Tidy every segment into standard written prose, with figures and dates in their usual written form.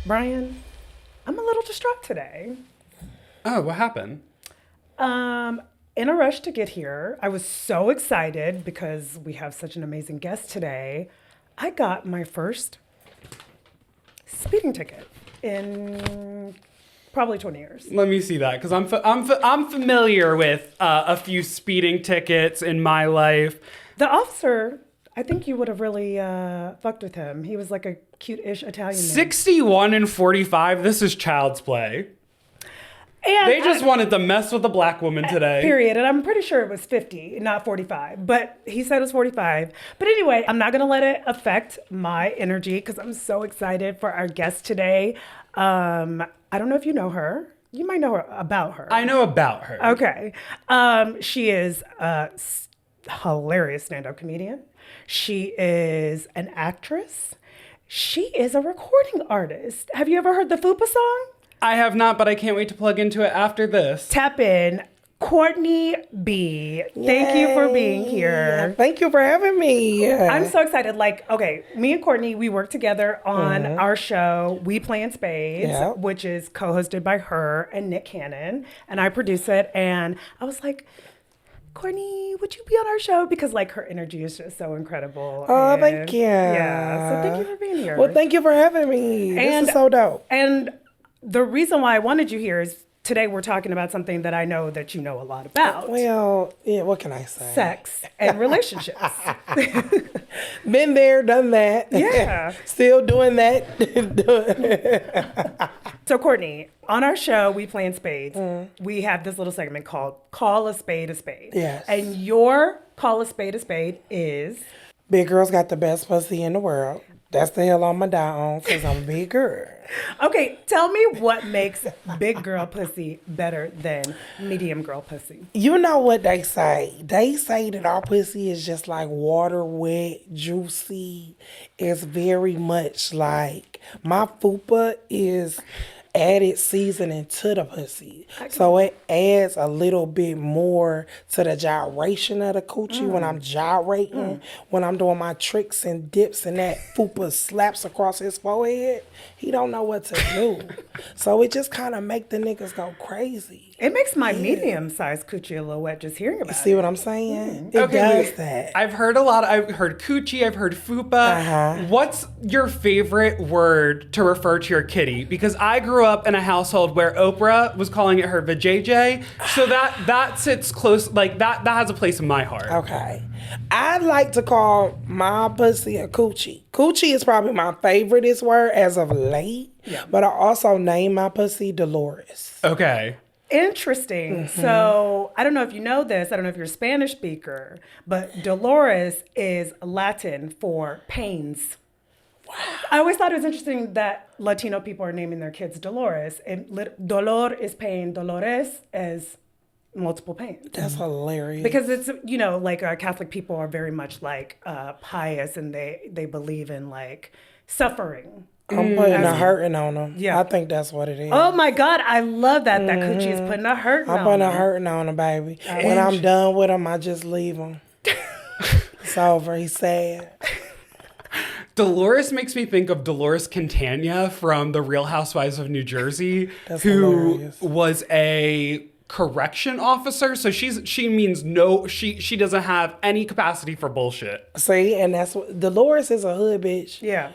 Bryan, I'm a little distraught today. Oh, what happened? In a rush to get here, I was so excited because we have such an amazing guest today. I got my first speeding ticket in probably 20 years. Let me see that, because I'm familiar with a few speeding tickets in my life. The officer, I think you would have really fucked with him. He was like a cute-ish Italian man. 61 and 45. This is child's play. And They just wanted to mess with a black woman today. Period. And I'm pretty sure it was 50, not 45. But he said it was 45. But anyway, I'm not going to let it affect my energy because I'm so excited for our guest today. I don't know if you know her. You might know about her. I know about her. Okay. She is a hilarious stand-up comedian. She is an actress. She is a recording artist. Have you ever heard the Fupa song? I have not, but I can't wait to plug into it after this. Tap in. Courtney Bee. Thank you for being here. Thank you for having me. I'm so excited. Like, okay, me and Courtney, we work together on our show, We Play in Spades, which is co-hosted by her and Nick Cannon, and I produce it. And I was like, Courtney, would you be on our show? Because like her energy is just so incredible. Oh, thank you. Yeah, so thank you for being here. Well, thank you for having me. This is so dope. And the reason why I wanted you here is today we're talking about something that I know that you know a lot about. Well, yeah, what can I say? Sex and relationships. Been there, done that. Yeah. Still doing that. So Courtney, on our show, We Play in Spades, we have this little segment called Call a Spade a Spade. Yes. And your Call a Spade is? Big girls got the best pussy in the world. That's the hill I'ma die on because I'm a big girl. Okay, tell me what makes big girl pussy better than medium girl pussy. You know what they say? They say that our pussy is just like water, wet, juicy. It's very much like my fupa is added seasoning to the pussy. So it adds a little bit more to the gyration of the coochie when I'm gyrating, when I'm doing my tricks and dips and that fupa slaps across his forehead. He don't know what to do. So it just kind of make the niggas go crazy. It makes my medium-sized coochie a little wet just hearing about it. See what I'm saying? It does that. I've heard a lot. I've heard coochie. I've heard fupa. What's your favorite word to refer to your kitty? Because I grew up in a household where Oprah was calling it her vajayjay. So that sits close. Like that has a place in my heart. Okay. I like to call my pussy a coochie. Coochie is probably my favoriteest word as of late. Yeah. But I also name my pussy Dolores. Okay. Interesting. So I don't know if you know this. I don't know if you're a Spanish speaker, but Dolores is Latin for pains. Wow. I always thought it was interesting that Latino people are naming their kids Dolores. Dolor is pain. Dolores is multiple pains. That's hilarious. Because it's, like Catholic people are very much like pious and they believe in like suffering. I'm putting a hurting on them. Yeah. I think that's what it is. Oh my God, I love that. That coochie is putting a hurting on them. I'm putting a hurting on them, baby. When I'm done with them, I just leave them. It's over. He's sad. Dolores makes me think of Dolores Catania from The Real Housewives of New Jersey, That's who hilarious. was a correction officer. So she doesn't have any capacity for bullshit. See, and that's what Dolores is a hood bitch. Yeah.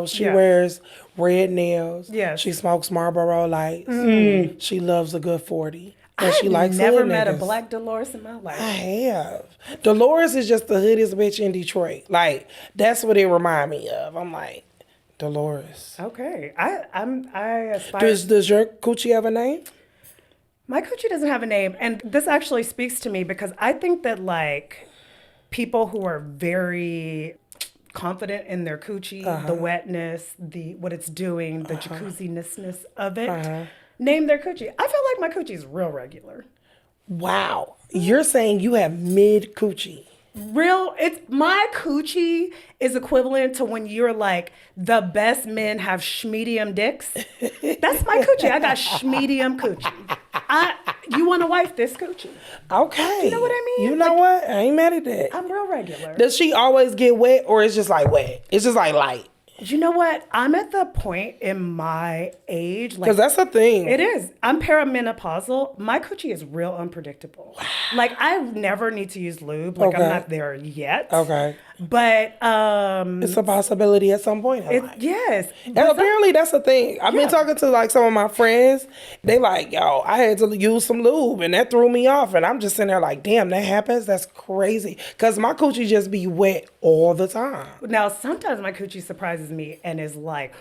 She wears red nails. Yeah. She smokes Marlboro Lights. She loves a good 40. And I've she likes never hood met a niggas. black Dolores in my life. I have. Dolores is just the hoodest bitch in Detroit. Like, that's what it remind me of. I'm like, Dolores. Okay. I aspire. Does your coochie have a name? My coochie doesn't have a name. And this actually speaks to me because I think that like people who are very confident in their coochie, the wetness, what it's doing, the jacuzzi-ness of it, name their coochie. I feel like my coochie is real regular. Wow. You're saying you have mid coochie. My coochie is equivalent to when you're like, the best men have Schmedium dicks. That's my coochie. I got Schmedium coochie. You want to wife this coochie. Okay. You know what I mean? You know what? I ain't mad at that. I'm real regular. Does she always get wet or it's just like wet? It's just like light. You know what? I'm at the point in my age, Because that's the thing. it is. I'm perimenopausal. My coochie is real unpredictable. Like I never need to use lube. Like Okay. I'm not there yet. Okay. But It's a possibility at some point in life. yes. And apparently that's the thing. I've been talking to like some of my friends. They like, yo, I had to use some lube and that threw me off. And I'm just sitting there like, damn, that happens? That's crazy. Because my coochie just be wet all the time. Now sometimes my coochie surprises me and is like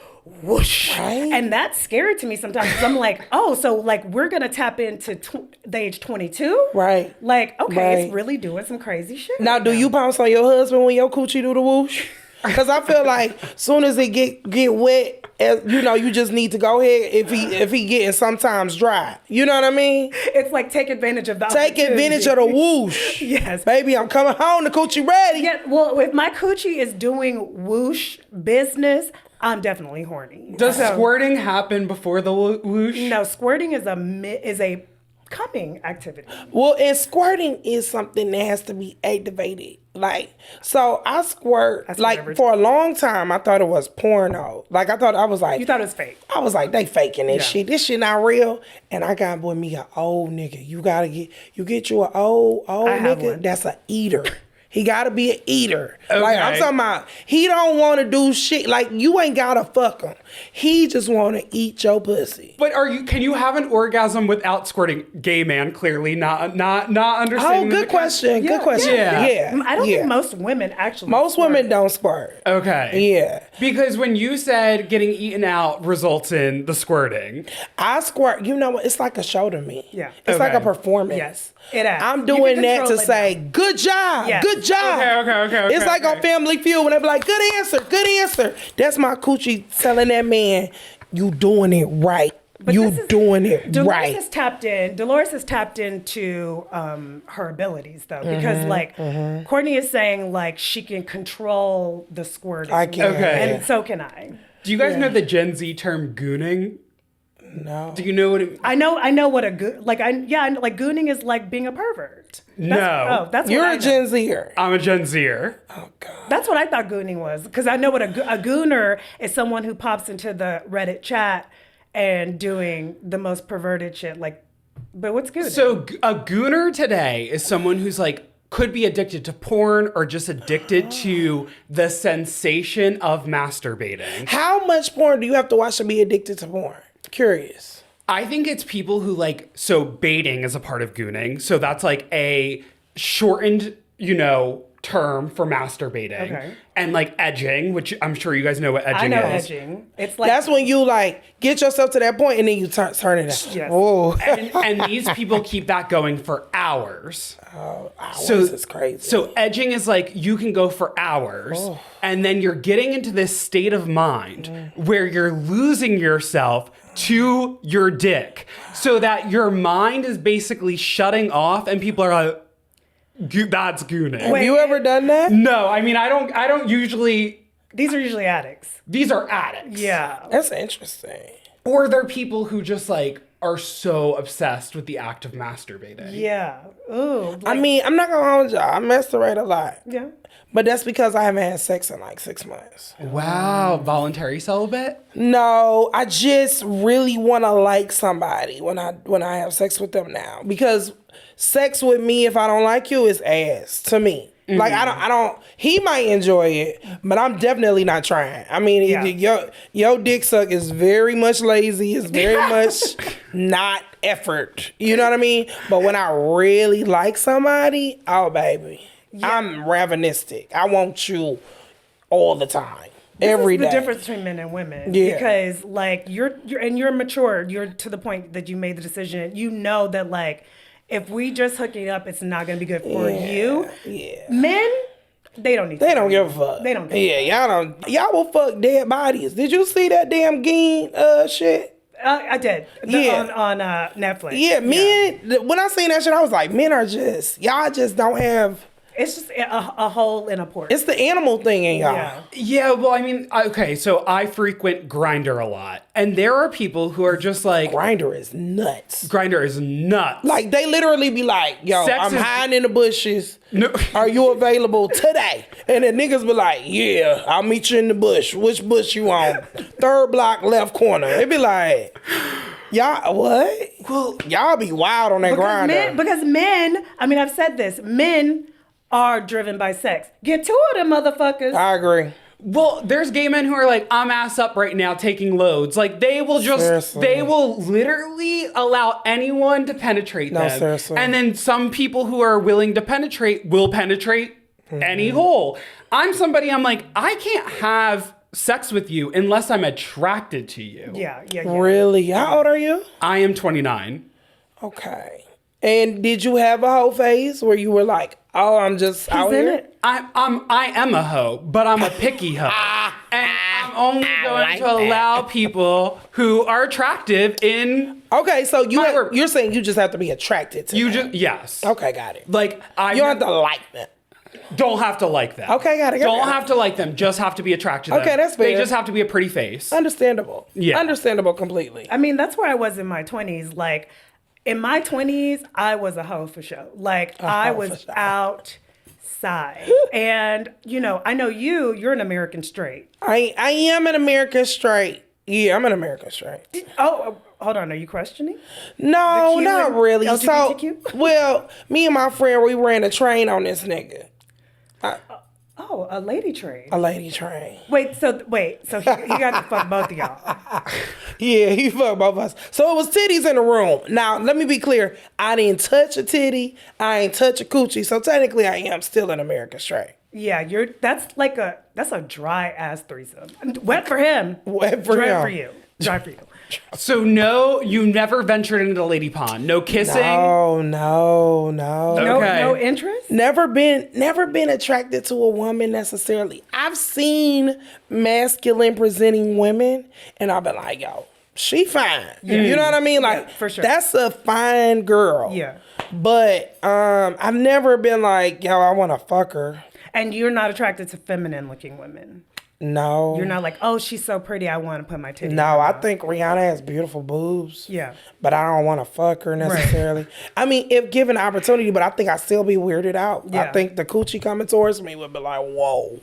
whoosh. Right? And that's scary to me sometimes. 'Cause I'm like, oh, so like we're gonna tap into the age 22? Right. Like, okay, Right. it's really doing some crazy shit. Now, do you bounce on your husband when your coochie do the whoosh? Because I feel like soon as it get wet, you know, you just need to go ahead if he getting sometimes dry. You know what I mean? It's like take advantage of the Take advantage of the whoosh. Yes. Baby, I'm coming home. The coochie ready. Yeah, well, if my coochie is doing whoosh business, I'm definitely horny. Does So- squirting happen before the whoosh? No, squirting is a coming activity. Well, and squirting is something that has to be activated. Like, so I squirt, That's like, whatever. for a long time, I thought it was porno. Like, I was like, You thought it was fake. I was like, they faking this Yeah. shit. This shit not real. And I got with me an old nigga. You get you an old I have nigga one. that's an eater. He gotta be an eater. Like, I'm Okay. talking about, he don't want to do shit. Like, you ain't gotta fuck him. He just want to eat your pussy. But can you have an orgasm without squirting? Gay man, clearly not understanding. Oh, good question. Good question. yeah. Yeah. I don't yeah. think most women actually. Most squirt. women don't squirt. Okay. Yeah. Because when you said getting eaten out results in the squirting, I squirt. You know what? It's like a show to me. Yeah. It's like a Okay. performance. Yes, it is. I'm You doing can that control to it say, now. good job. Yes. Good job. Okay. It's like on Family Feud when they be like, good answer. Good answer. That's my coochie telling that man, you doing it right. You this is- doing it Dolores right. has tapped in. Dolores has tapped into her abilities though, because like Courtney is saying, like she can control the squirting. I can. Okay. and so can I. do you guys know the Gen Z term gooning? No. Do you know what it I know what a like gooning is like being a pervert. No. That's You're what I a know. Gen Zer. I'm a Gen Zer. Oh, God. That's what I thought gooning was, because I know what a gooner is, someone who pops into the Reddit chat and doing the most perverted shit. Like, but what's gooning? So a gooner today is someone who's like could be addicted to porn or just addicted to the sensation of masturbating. How much porn do you have to watch to be addicted to porn? Curious. I think it's people who so baiting is a part of gooning. So that's like a shortened, term for masturbating. Okay. And like edging, which I'm sure you guys know what edging I know is. edging. It's like That's when you get yourself to that point and then you turn it out. Yes. Oh, And these people keep that going for hours. hours So is crazy. So edging is like you can go for hours, and then you're getting into this state of mind where you're losing yourself to your dick, so that your mind is basically shutting off, and people are like, "That's gooning." Have you ever done that? No, I mean I don't usually. these are usually addicts. These are addicts. Yeah. That's interesting. Or they're people who just are so obsessed with the act of masturbating. Yeah. Ooh. I mean, I'm not gonna hold y'all. I masturbate a lot. Yeah. But that's because I haven't had sex in 6 months. Wow, voluntary celibate? No, I just really want to like somebody when I have sex with them now. Because sex with me, if I don't like you, is ass to me. Mm-hmm. Like I don't. He might enjoy it, but I'm definitely not trying. I mean, Yeah. your dick suck is very much lazy. It's very much not effort. You know what I mean? But when I really like somebody, oh baby, I'm ravenistic. I want you all the time, every This is day. the difference between men and women. Yeah. Because you're mature. You're to the point that you made the decision. You know that if we just hooking up, it's not gonna be good for you. Yeah. Men, they don't need. They don't give a fuck. They don't. Give Yeah, y'all don't. Y'all will fuck dead bodies. Did you see that damn Geen shit? I did. Yeah. On Netflix. Yeah, men. When I seen that shit, I was like, men are y'all just don't have It's just a hole in a port. It's the animal thing in y'all. Yeah. Yeah, well, I mean, okay, so I frequent Grindr a lot, and there are people who are just like, Grindr is nuts. Grindr is nuts. Like, they literally be like, yo, Sex I'm is- hiding in the bushes. No. Are you available today? And the niggas be like, yeah, I'll meet you in the bush. Which bush you on? Third block, left corner. They be like, y'all, what? Well, y'all be wild on that Grindr. Because men, I mean, I've said this, men are driven by sex. Get two of them motherfuckers. I agree. Well, there's gay men who are like, I'm ass up right now taking loads. Like, they will Seriously. they will literally allow anyone to penetrate them. Seriously. And then some people who are willing to penetrate will penetrate any hole. I'm like, I can't have sex with you unless I'm attracted to you. Yeah. Really? How old are you? I am 29. Okay. And did you have a whole phase where you were like, oh, I'm just out in here? it. I am a hoe, but I'm a picky hoe. And I'm only going to allow people who are attractive in... Okay, so you're saying you just have to be attracted to them. Yes. Okay, got it. Like, You don't have to like them. don't have to like them. Okay, got it. Don't have to like them, just have to be attracted to them. Okay, that's fair. They just have to be a pretty face. Understandable. Yeah. Understandable completely. I mean, that's where I was in my 20s. Like, in my 20s, I was a hoe for sure. Like, I hoe was for sure. outside. And, you know, I know you're an American straight. I am an American straight. Yeah, I'm an American straight. Oh, hold on. Are you questioning? No, The Q not and really. LGBTQ? So, well, me and my friend, we ran a train on this nigga. Oh, a lady train. A lady train. So he got to fuck both of y'all. Yeah, he fucked both of us. So it was titties in the room. Now, let me be clear. I didn't touch a titty. I ain't touch a coochie. So technically, I am still an American straight. Yeah, that's a dry ass threesome. Wet for him. Wet for dry him. for you. Dry for you. So no, you never ventured into the lady pond. No kissing? No. Okay. No interest? Never been attracted to a woman necessarily. I've seen masculine presenting women, and I've been like, yo, she fine. You know what I mean? Like, for sure. That's a fine girl. Yeah. But I've never been like, yo, I want to fuck her. And you're not attracted to feminine looking women. No. You're not like, oh, she's so pretty, I want to put my titty in No, her I mouth. think Rihanna has beautiful boobs. Yeah. But I don't want to fuck her necessarily. I mean, if given the opportunity, but I think I'd still be weirded out. Yeah. I think the coochie coming towards me would be like, whoa.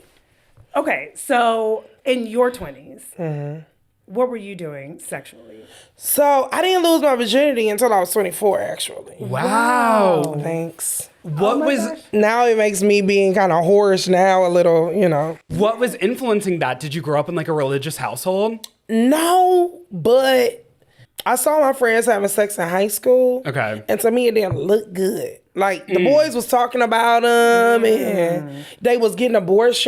Okay, so in your 20s, what were you doing sexually? So I didn't lose my virginity until I was 24, actually. Wow. Thanks. What was gosh. Now it makes me being kind of whorish now a little, what was influencing that? Did you grow up in like a religious household? No, but I saw my friends having sex in high school. Okay. And to me, it didn't look good. Like, the boys was talking about them, and they was getting abortions.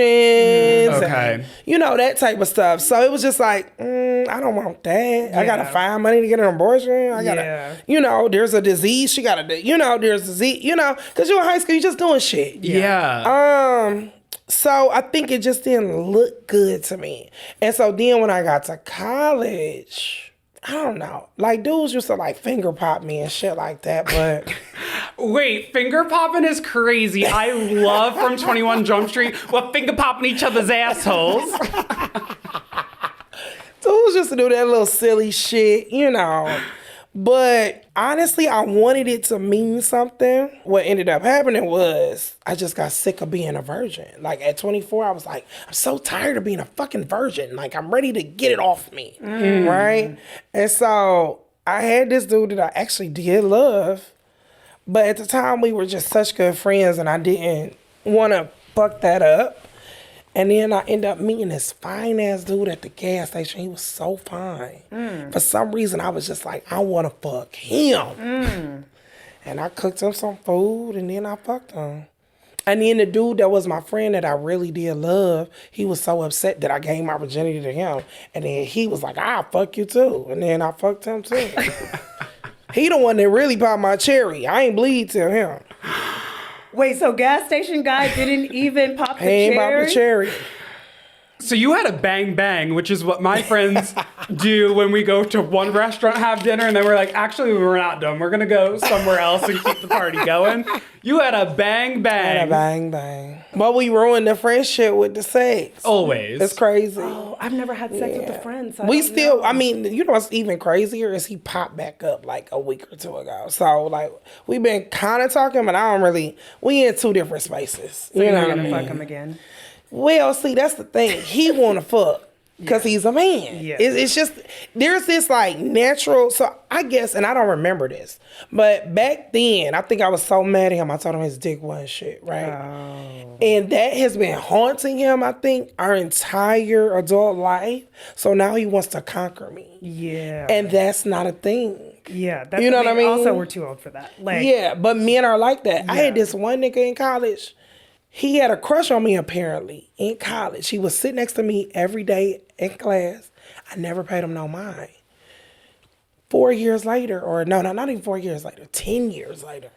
Okay. And, that type of stuff. So it was just like, I don't want that. I got to Yeah. find money to get an abortion. I got to, there's a disease. She got to, there's a disease, because you're in high school, you're just doing shit. Yeah. So I think it just didn't look good to me. And so then when I got to college, I don't know. Like, dudes used to like finger pop me and shit like that, but Wait, finger popping is crazy. I love from 21 Jump Street what finger popping each other's assholes. dudes used to do that little silly shit, But honestly, I wanted it to mean something. What ended up happening was I just got sick of being a virgin. Like at 24, I was like, I'm so tired of being a fucking virgin. Like I'm ready to get it off me, right? And so I had this dude that I actually did love. But at the time, we were just such good friends and I didn't want to fuck that up. And then I ended up meeting this fine ass dude at the gas station. He was so fine. For some reason, I was just like, I want to fuck him. And I cooked him some food and then I fucked him. And then the dude that was my friend that I really did love, he was so upset that I gave my virginity to him. And then he was like, I'll fuck you too. And then I fucked him too. He the one that really popped my cherry. I ain't bleed till him. Wait, so gas station guy didn't even pop the He ain't cherry? popped the cherry. So you had a bang bang, which is what my friends do when we go to one restaurant, have dinner, and then we're like, actually, we're not done. We're going to go somewhere else and keep the party going. You had a bang bang. And a bang bang. But we ruined the friendship with the sex. Always. It's crazy. Oh, I've never had sex with a friend. So We I don't still, know. I mean, you know what's even crazier is he popped back up like a week or two ago. So, like, we've been kind of talking, but I don't really, we in two different spaces. So you're know not what I gonna mean? fuck him again. Well, see, that's the thing. He want to fuck because he's a man. Yeah. It's just, there's this like natural, so I guess, and I don't remember this, but back then, I think I was so mad at him, I told him his dick wasn't shit, right? Oh. And that has been haunting him, I think, our entire adult life. So now he wants to conquer me. Yeah. And that's not a thing. yeah. That's You know what I mean? Also, we're too old for that. Like, Yeah, but men are like that. I Yeah. had this one nigga in college. He had a crush on me apparently in college. He would sit next to me every day in class. I never paid him no mind. 4 years later, or no, not even 4 years later, 10 years later,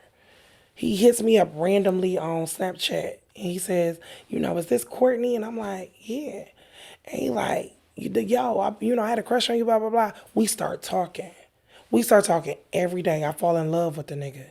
he hits me up randomly on Snapchat. And he says, you know, is this Courtney? And I'm like, yeah. And he like, I had a crush on you, blah, blah, blah. We start talking. Every day. I fall in love with the nigga.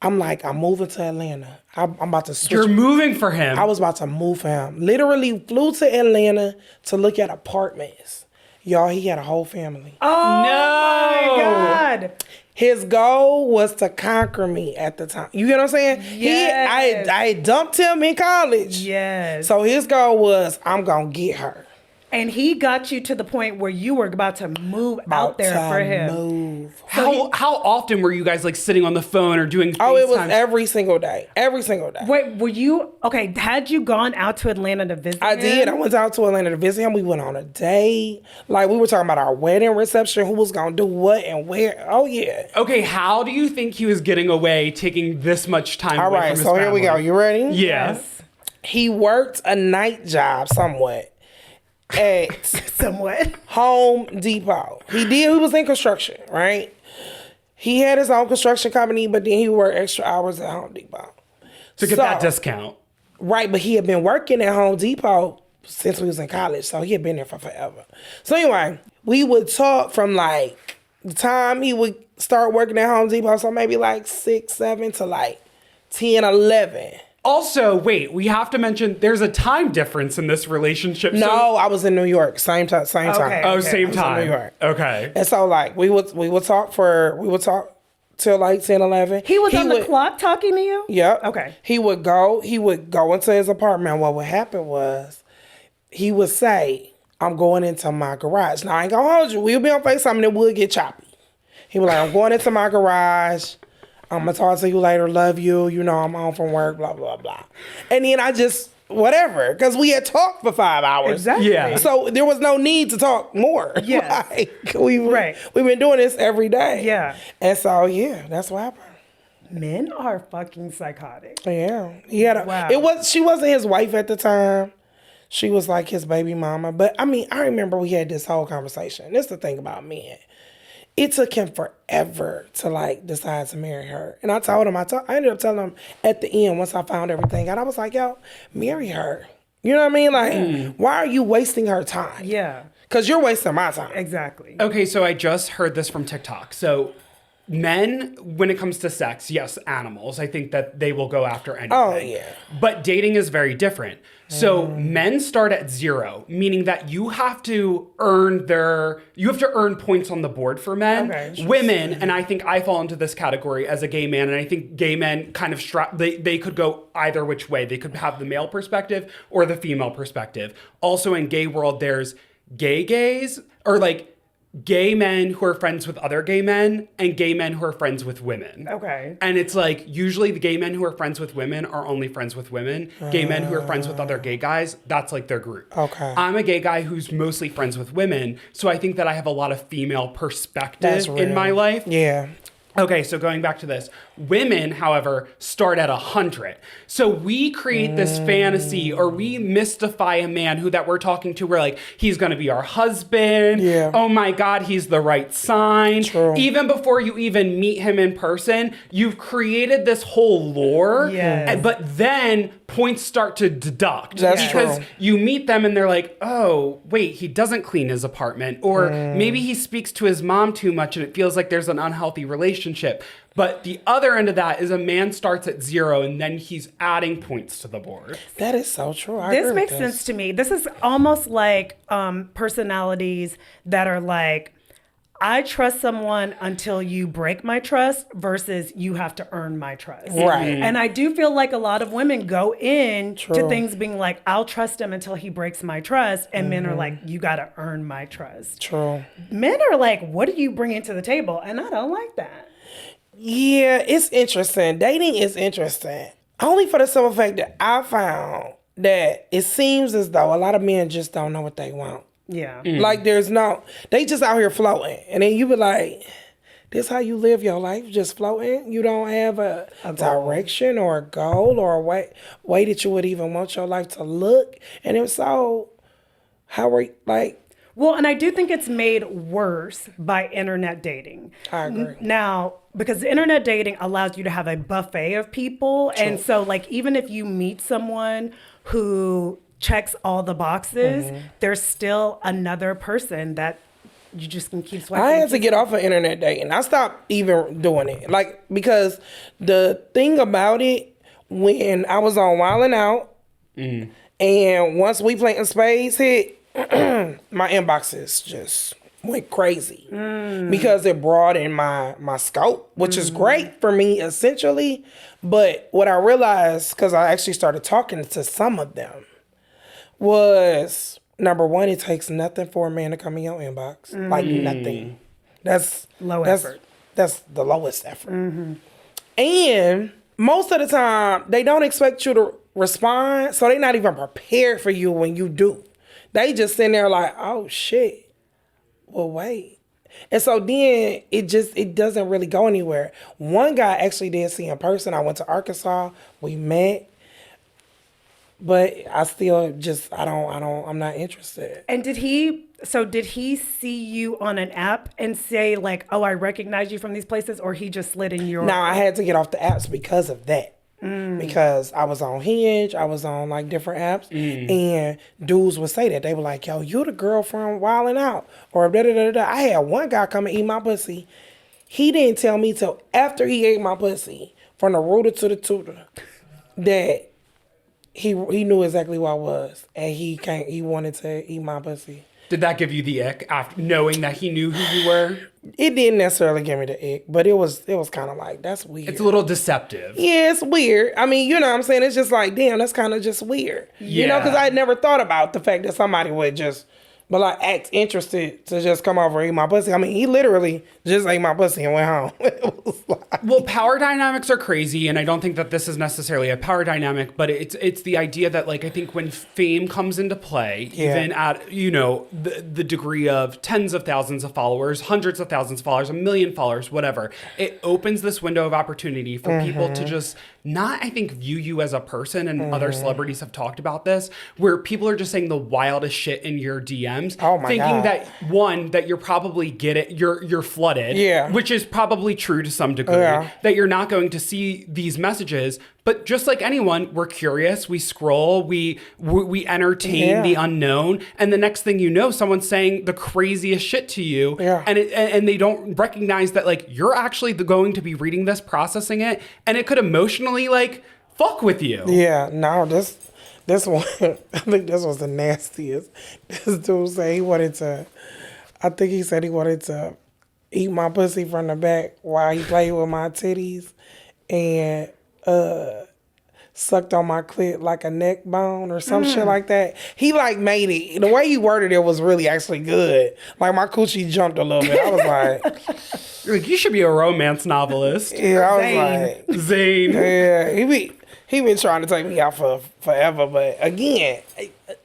I'm like, I'm moving to Atlanta. I'm about to switch. You're moving for him. I was about to move for him. Literally flew to Atlanta to look at apartments. Y'all, he had a whole family. oh No. my God. His goal was to conquer me at the time. You get what I'm saying? Yes. I dumped him in college. Yes. So his goal was, I'm going to get her. And he got you to the point where you were about to move out there About for to him. Move. How often were you guys like sitting on the phone or doing FaceTime? Oh, it was every single day. Every single day. Wait, were you okay? Had you gone out to Atlanta to visit? I him? did. I went out to Atlanta to visit him. We went on a date. Like, we were talking about our wedding reception, who was going to do what and where. Oh, yeah. Okay, how do you think he was getting away taking this much time All away right, from his so here we go. family? You ready? Yes. He worked a night job somewhat at Somewhat. Home Depot. He was in construction, right? He had his own construction company, but then he worked extra hours at Home Depot. To get that discount. Right, but he had been working at Home Depot since we was in college, so he had been there for forever. So anyway, we would talk from like the time he would start working at Home Depot, so maybe like 6, 7 to like 10, 11. Also, wait, we have to mention there's a time difference in this relationship. No, So, I was in New York, same time. Okay. oh, same I was in time. New York. Okay. And so like we would talk till like 10, 11. He was on the clock talking to you? Yep. Okay. He would go into his apartment. What would happen was he would say, I'm going into my garage. Now I ain't gonna hold you. We'll be on FaceTime and it would get choppy. He was like, I'm going into my garage. I'm gonna talk to you later. Love you. You know, I'm home from work, blah, blah, blah. And then I just, whatever, because we had talked for 5 hours. Exactly. Yeah. So there was no need to talk more. Yes. Like, we've been doing this every day. Yeah. And so, yeah, that's what happened. Men are fucking psychotic. Yeah. He had Wow. She wasn't his wife at the time. She was like his baby mama. But I mean, I remember we had this whole conversation. This is the thing about men. It took him forever to like decide to marry her. And I told him, I ended up telling him at the end, once I found everything out, I was like, yo, marry her. You know what I mean? Like, why are you wasting her time? Yeah. Because you're wasting my time. Exactly. Okay, so I just heard this from TikTok. So men, when it comes to sex, yes, animals. I think that they will go after anything. Oh, yeah. But dating is very different. So men start at 0, meaning that you have to earn points on the board for men. Okay. Women, and I think I fall into this category as a gay man, and I think gay men kind of they could go either which way. They could have the male perspective or the female perspective. Also in gay world, there's gays, or like gay men who are friends with other gay men and gay men who are friends with women. Okay. And it's like, usually the gay men who are friends with women are only friends with women. Gay men who are friends with other gay guys, that's like their group. Okay. I'm a gay guy who's mostly friends with women. So I think that I have a lot of female perspective That's in real. my life. Yeah. Okay, so going back to this, Women, however, start at 100. So we create this fantasy, or we mystify a man that we're talking to. We're like, he's going to be our husband. Yeah. Oh my God, he's the right sign. True. Even before you even meet him in person, you've created this whole lore. Yes. But then points start to deduct. That's because true. you meet them and they're like, oh, wait, he doesn't clean his apartment. Or maybe he speaks to his mom too much and it feels like there's an unhealthy relationship. But the other end of that is a man starts at 0 and then he's adding points to the board. That is so true. This makes sense to me. This is almost like personalities that are like, I trust someone until you break my trust versus you have to earn my trust. Right. And I do feel like a lot of women go in True. to things being like, I'll trust him until he breaks my trust. And men are like, you got to earn my trust. True. Men are like, what are you bringing to the table? And I don't like that. Yeah, it's interesting. Dating is interesting. Only for the simple fact that I found that it seems as though a lot of men just don't know what they want. Yeah. Like they just out here floating. And then you be like, this how you live your life, just floating? You don't have a direction or a goal or a way that you would even want your life to look? And if so, how are you, like... Well, and I do think it's made worse by internet dating. I agree. Now, because internet dating allows you to have a buffet of people. True. And so, like, even if you meet someone who checks all the boxes, there's still another person that you just can keep swiping. I had to get off of internet dating. I stopped even doing it. Like, because the thing about it, when I was on Wildin' Out, and once We Plantin' Spades hit, my inboxes just went crazy because it broadened my scope, which is great for me essentially. But what I realized, because I actually started talking to some of them, was number one, it takes nothing for a man to come in your inbox. Like nothing. That's low effort. That's the lowest effort. And most of the time, they don't expect you to respond, so they're not even prepared for you when you do. They just sitting there like, oh shit, well wait. And so then it doesn't really go anywhere. One guy actually did see in person. I went to Arkansas, we met, but I still just, I'm not interested. And did he see you on an app and say like, oh, I recognize you from these places, or he just slid in your... No, I had to get off the apps because of that. Because I was on Hinge, I was on like different apps, and dudes would say that. They were like, yo, you the girl from Wildin' Out, or da-da-da-da. I had one guy come and eat my pussy. He didn't tell me till after he ate my pussy, from the rooter to the tutor, that he knew exactly who I was, and he wanted to eat my pussy. Did that give you the ick after knowing that he knew who you were? It didn't necessarily give me the ick, but it was kind of like, that's weird. It's a little deceptive. Yeah, it's weird. I mean, you know what I'm saying? It's just like, damn, that's kind of just weird. Yeah. You know, because I had never thought about the fact that somebody would just, but like, act interested to just come over and eat my pussy. I mean, he literally just ate my pussy and went home. It was like... Well, power dynamics are crazy, and I don't think that this is necessarily a power dynamic, but it's the idea that, like, I think when fame comes into play, even at, you know, the degree of tens of thousands of followers, hundreds of thousands of followers, 1 million followers, whatever, it opens this window of opportunity for people to just not, I think, view you as a person, and other celebrities have talked about this, where people are just saying the wildest shit in your DMs, thinking God. that, one, that you're probably you're flooded, which is probably true to some degree, that you're not going to see these messages. But just like anyone, we're curious, we scroll, we entertain the unknown, and the next thing you know, someone's saying the craziest shit to you, and they don't recognize that, like, you're actually going to be reading this, processing it, and it could emotionally, like, fuck with you. Yeah, no, this one, I think this was the nastiest. This dude said he wanted to eat my pussy from the back while he played with my titties, and sucked on my clit like a neck bone or some shit like that. He like made it. The way he worded it was really actually good. Like my coochie jumped a little bit. I was like, you should be a romance novelist. Yeah, I was like, Zane. Yeah, he been trying to take me out for forever, but again,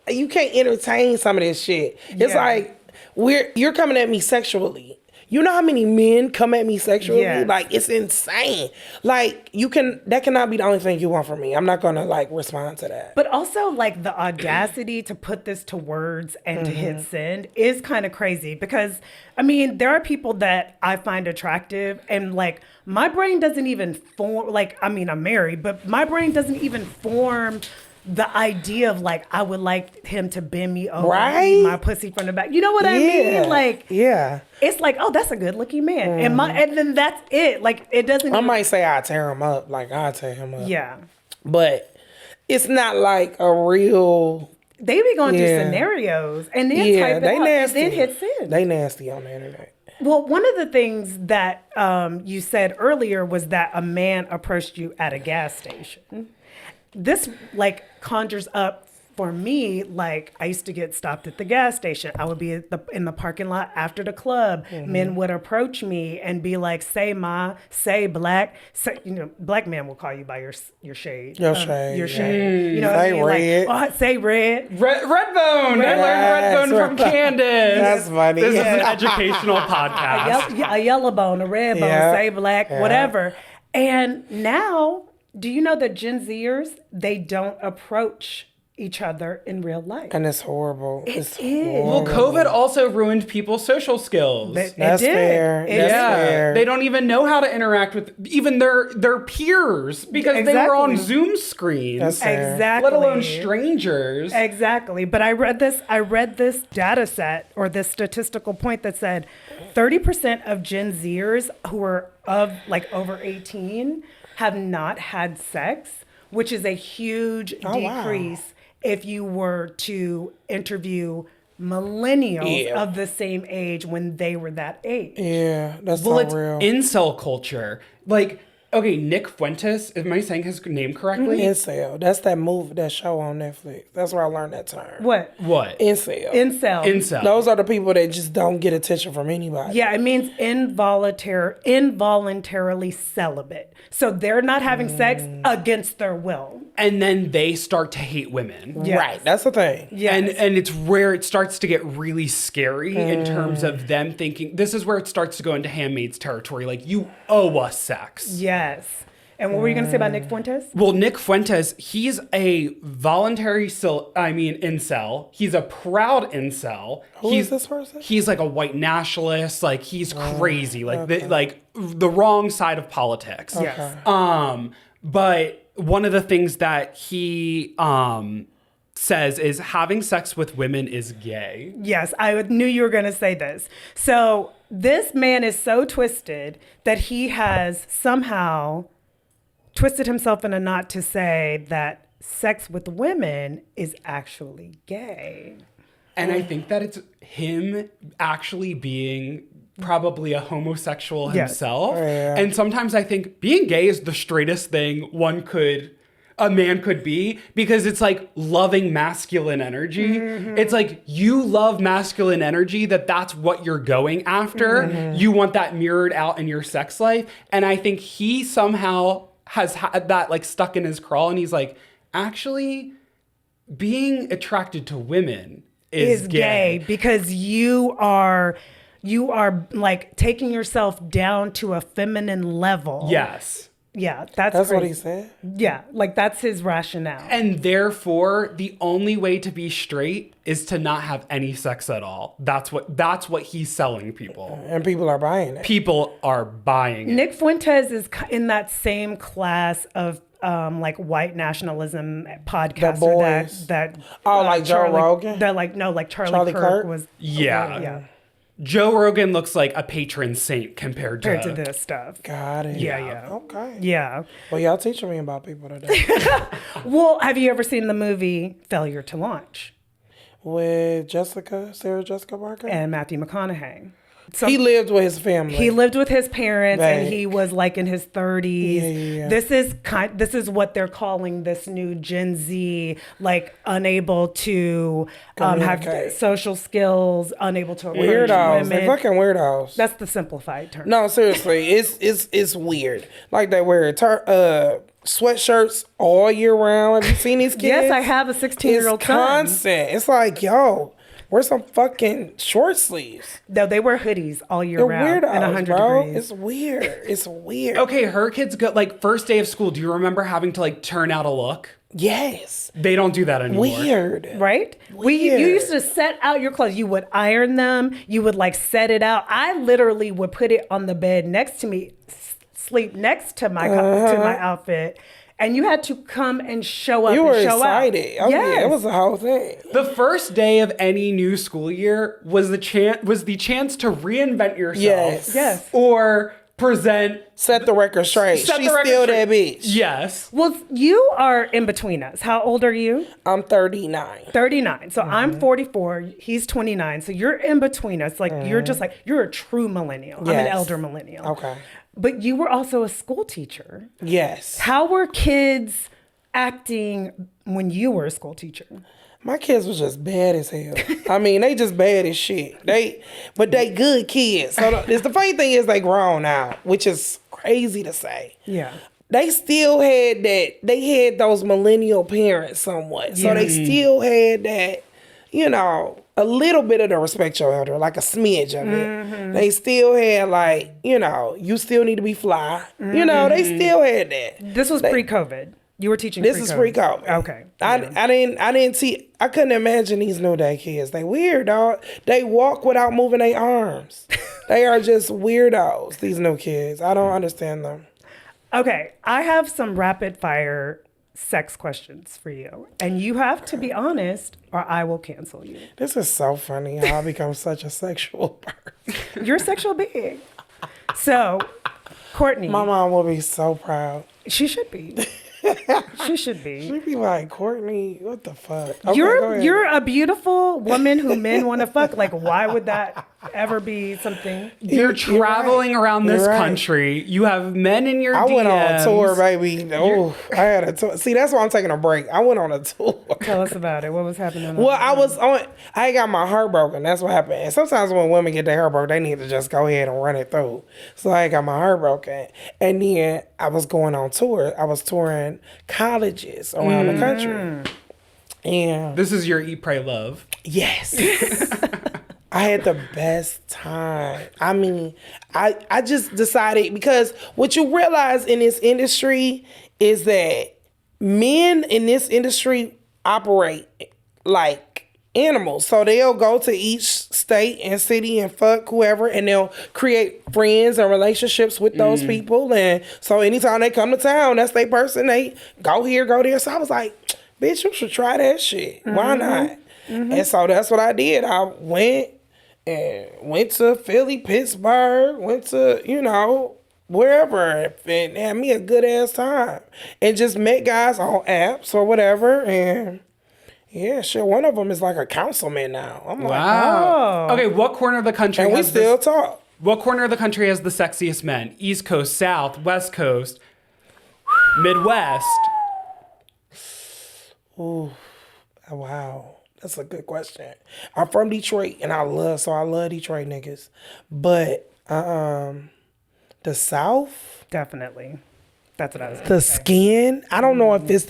you can't entertain some of this shit. It's like you're coming at me sexually. You know how many men come at me sexually? Yes. Like, it's insane. Like, that cannot be the only thing you want from me. I'm not gonna like respond to that. But also, like, the audacity to put this to words and to hit send is kind of crazy because, I mean, there are people that I find attractive and, like, my brain doesn't even form, like, I mean, I'm married, but my brain doesn't even form the idea of, like, I would like him to bend me over and eat my pussy from the back. You know what I mean? Like, it's like, oh, that's a good looking man. And then that's it. Like, it doesn't. I might say I'll tear him up. Like, I'll tear him up. Yeah. But it's not like a real. They be going through scenarios and then type it out and then hit send. They nasty on the internet. Well, one of the things that you said earlier was that a man approached you at a gas station. This, like, conjures up for me, like, I used to get stopped at the gas station. I would be in the parking lot after the club. Men would approach me and be like, say ma, say black. Say, you know, black men will call you by your shade. Your shade. Your shade. You know say what I mean? red. Like, oh, say red. Redbone. I learned Redbone from Candace. That's funny. This is an educational podcast. A yellow bone, a red bone, say black, whatever. And now, do you know that Gen Zers, they don't approach each other in real life? And it's horrible. It's Well, COVID also ruined people's social skills. That's fair. That's fair. They don't even know how to interact with even their peers because they were on Zoom screens. That's fair. Exactly. Let alone strangers. Exactly. But I read this data set or this statistical point that said 30% of Gen Zers who are of like over 18 have not had sex, which is a huge decrease if you were to interview millennials of the same age when they were that age. Yeah, that's Well, so it's real. incel culture. Like, okay, Nick Fuentes, am I saying his name correctly? Incel. That's that movie, that show on Netflix. That's where I learned that term. What? Incel. Incel. Those are the people that just don't get attention from anybody. Yeah, it means involuntarily celibate. So they're not having sex against their will. And then they start to hate women. Yes. Right, that's the thing. Yes. And it's where it starts to get really scary in terms of them thinking, this is where it starts to go into Handmaid's territory. Like, you owe us sex. Yes. And what were you going to say about Nick Fuentes? Well, Nick Fuentes, he's a voluntary incel. He's a proud incel. Who is this person? He's like a white nationalist. Like, he's crazy. Like, the wrong side of politics. Yes. But one of the things that he says is having sex with women is gay. Yes, I knew you were going to say this. So this man is so twisted that he has somehow twisted himself in a knot to say that sex with women is actually gay. And I think that it's him actually being probably a homosexual himself. Yeah. And sometimes I think being gay is the straightest thing a man could be, because it's like loving masculine energy. It's like you love masculine energy, that's what you're going after. You want that mirrored out in your sex life. And I think he somehow has had that like stuck in his craw, and he's like, actually being attracted to women is gay because you are like taking yourself down to a feminine level. Yes. Yeah, that's what crazy. he said? Yeah, like that's his rationale. And therefore, the only way to be straight is to not have any sex at all. That's what he's selling people. And people are buying it. People are buying it. Nick Fuentes is in that same class of like white nationalism podcaster that like Joe Rogan? That like Charlie Kirk was. Yeah. Joe Rogan looks like a patron saint compared to this stuff. Got it. Yeah. Okay. Yeah. Well, y'all teaching me about people today. Well, have you ever seen the movie Failure to Launch? With Sarah Jessica Parker? And Matthew McConaughey. So he lived with his family. He lived with his parents, and he was like in his 30s. Yeah. This is what they're calling this new Gen Z, like unable to have social skills, unable to approach weirdos. women. They fucking weirdos. That's the simplified term. No, seriously, it's weird. Like they wear sweatshirts all year round. Have you seen these kids? Yes, I have a 16-year-old It's son. constant. It's like, yo. Wear some fucking short sleeves. No, they wear hoodies all year They're round weirdos, and 100 bro. degrees. It's weird. It's weird. Okay, her kids go like first day of school. Do you remember having to like turn out a look? Yes. They don't do that anymore. Weird. Right? You Weird. used to set out your clothes. You would iron them. You would like set it out. I literally would put it on the bed next to me, sleep next to my to my outfit. And you had to come and show up. You were and show excited. Out. Oh, Yes. yeah, it was the whole thing. The first day of any new school year was the chance to reinvent yourself. Yes. Yes. Or present. Set the record straight. Set She's the record still straight. that bitch. Yes. Well, you are in between us. How old are you? I'm 39. 39. So I'm 44. He's 29. So you're in between us. Like you're just like, you're a true millennial. I'm an Yes. elder millennial. Okay. But you were also a school teacher. Yes. How were kids acting when you were a school teacher? My kids was just bad as hell. I mean, they just bad as shit. But they good kids. So the funny thing is they grown now, which is crazy to say. Yeah. They still had that. They had those millennial parents somewhat. So they still had that, a little bit of the respect your elder, like a smidge of it. They still had like, you still need to be fly. They still had that. This was pre-COVID. You were teaching This is pre-COVID. Okay. I didn't see. I couldn't imagine these new day kids. They weird, dog. They walk without moving their arms. They are just weirdos. These new kids. I don't understand them. Okay. I have some rapid fire sex questions for you. And you have to be honest or I will cancel you. This is so funny how I become such a sexual person. You're a sexual being. So, Courtney. My mom will be so proud. She should be. She should be. She'd be like, Courtney, what the fuck? Okay, go ahead. You're a beautiful woman who men want to fuck. Like, why would that ever be something? You're traveling around this You're right. country. You have men in your I DMs. went on a tour, baby. Oh, I had a tour. See, that's why I'm taking a break. I went on a tour. Tell us about it. What was happening? Well, I got my heart broken. That's what happened. And sometimes when women get their heart broken, they need to just go ahead and run it through. So I got my heart broken. And then I was going on tour. I was touring colleges around the country. And This is your Eat, Pray, Love. yes. I had the best time. I mean, I just decided, because what you realize in this industry is that men in this industry operate like animals. So they'll go to each state and city and fuck whoever, and they'll create friends and relationships with those people. And so anytime they come to town, that's their person. They go here, go there. So I was like, bitch, you should try that shit. Why not? And so that's what I did. I went to Philly, Pittsburgh, went to, wherever, and had me a good ass time. And just met guys on apps or whatever. And yeah, shit, one of them is like a councilman now. I'm like, Wow. Okay, what corner of the country and we has still talk. What corner of the country has the sexiest men? East Coast, South, West Coast, Midwest? Ooh, wow. That's a good question. I'm from Detroit, and I love Detroit niggas. But the South, Definitely. That's what I was the gonna say. skin, I don't know if it's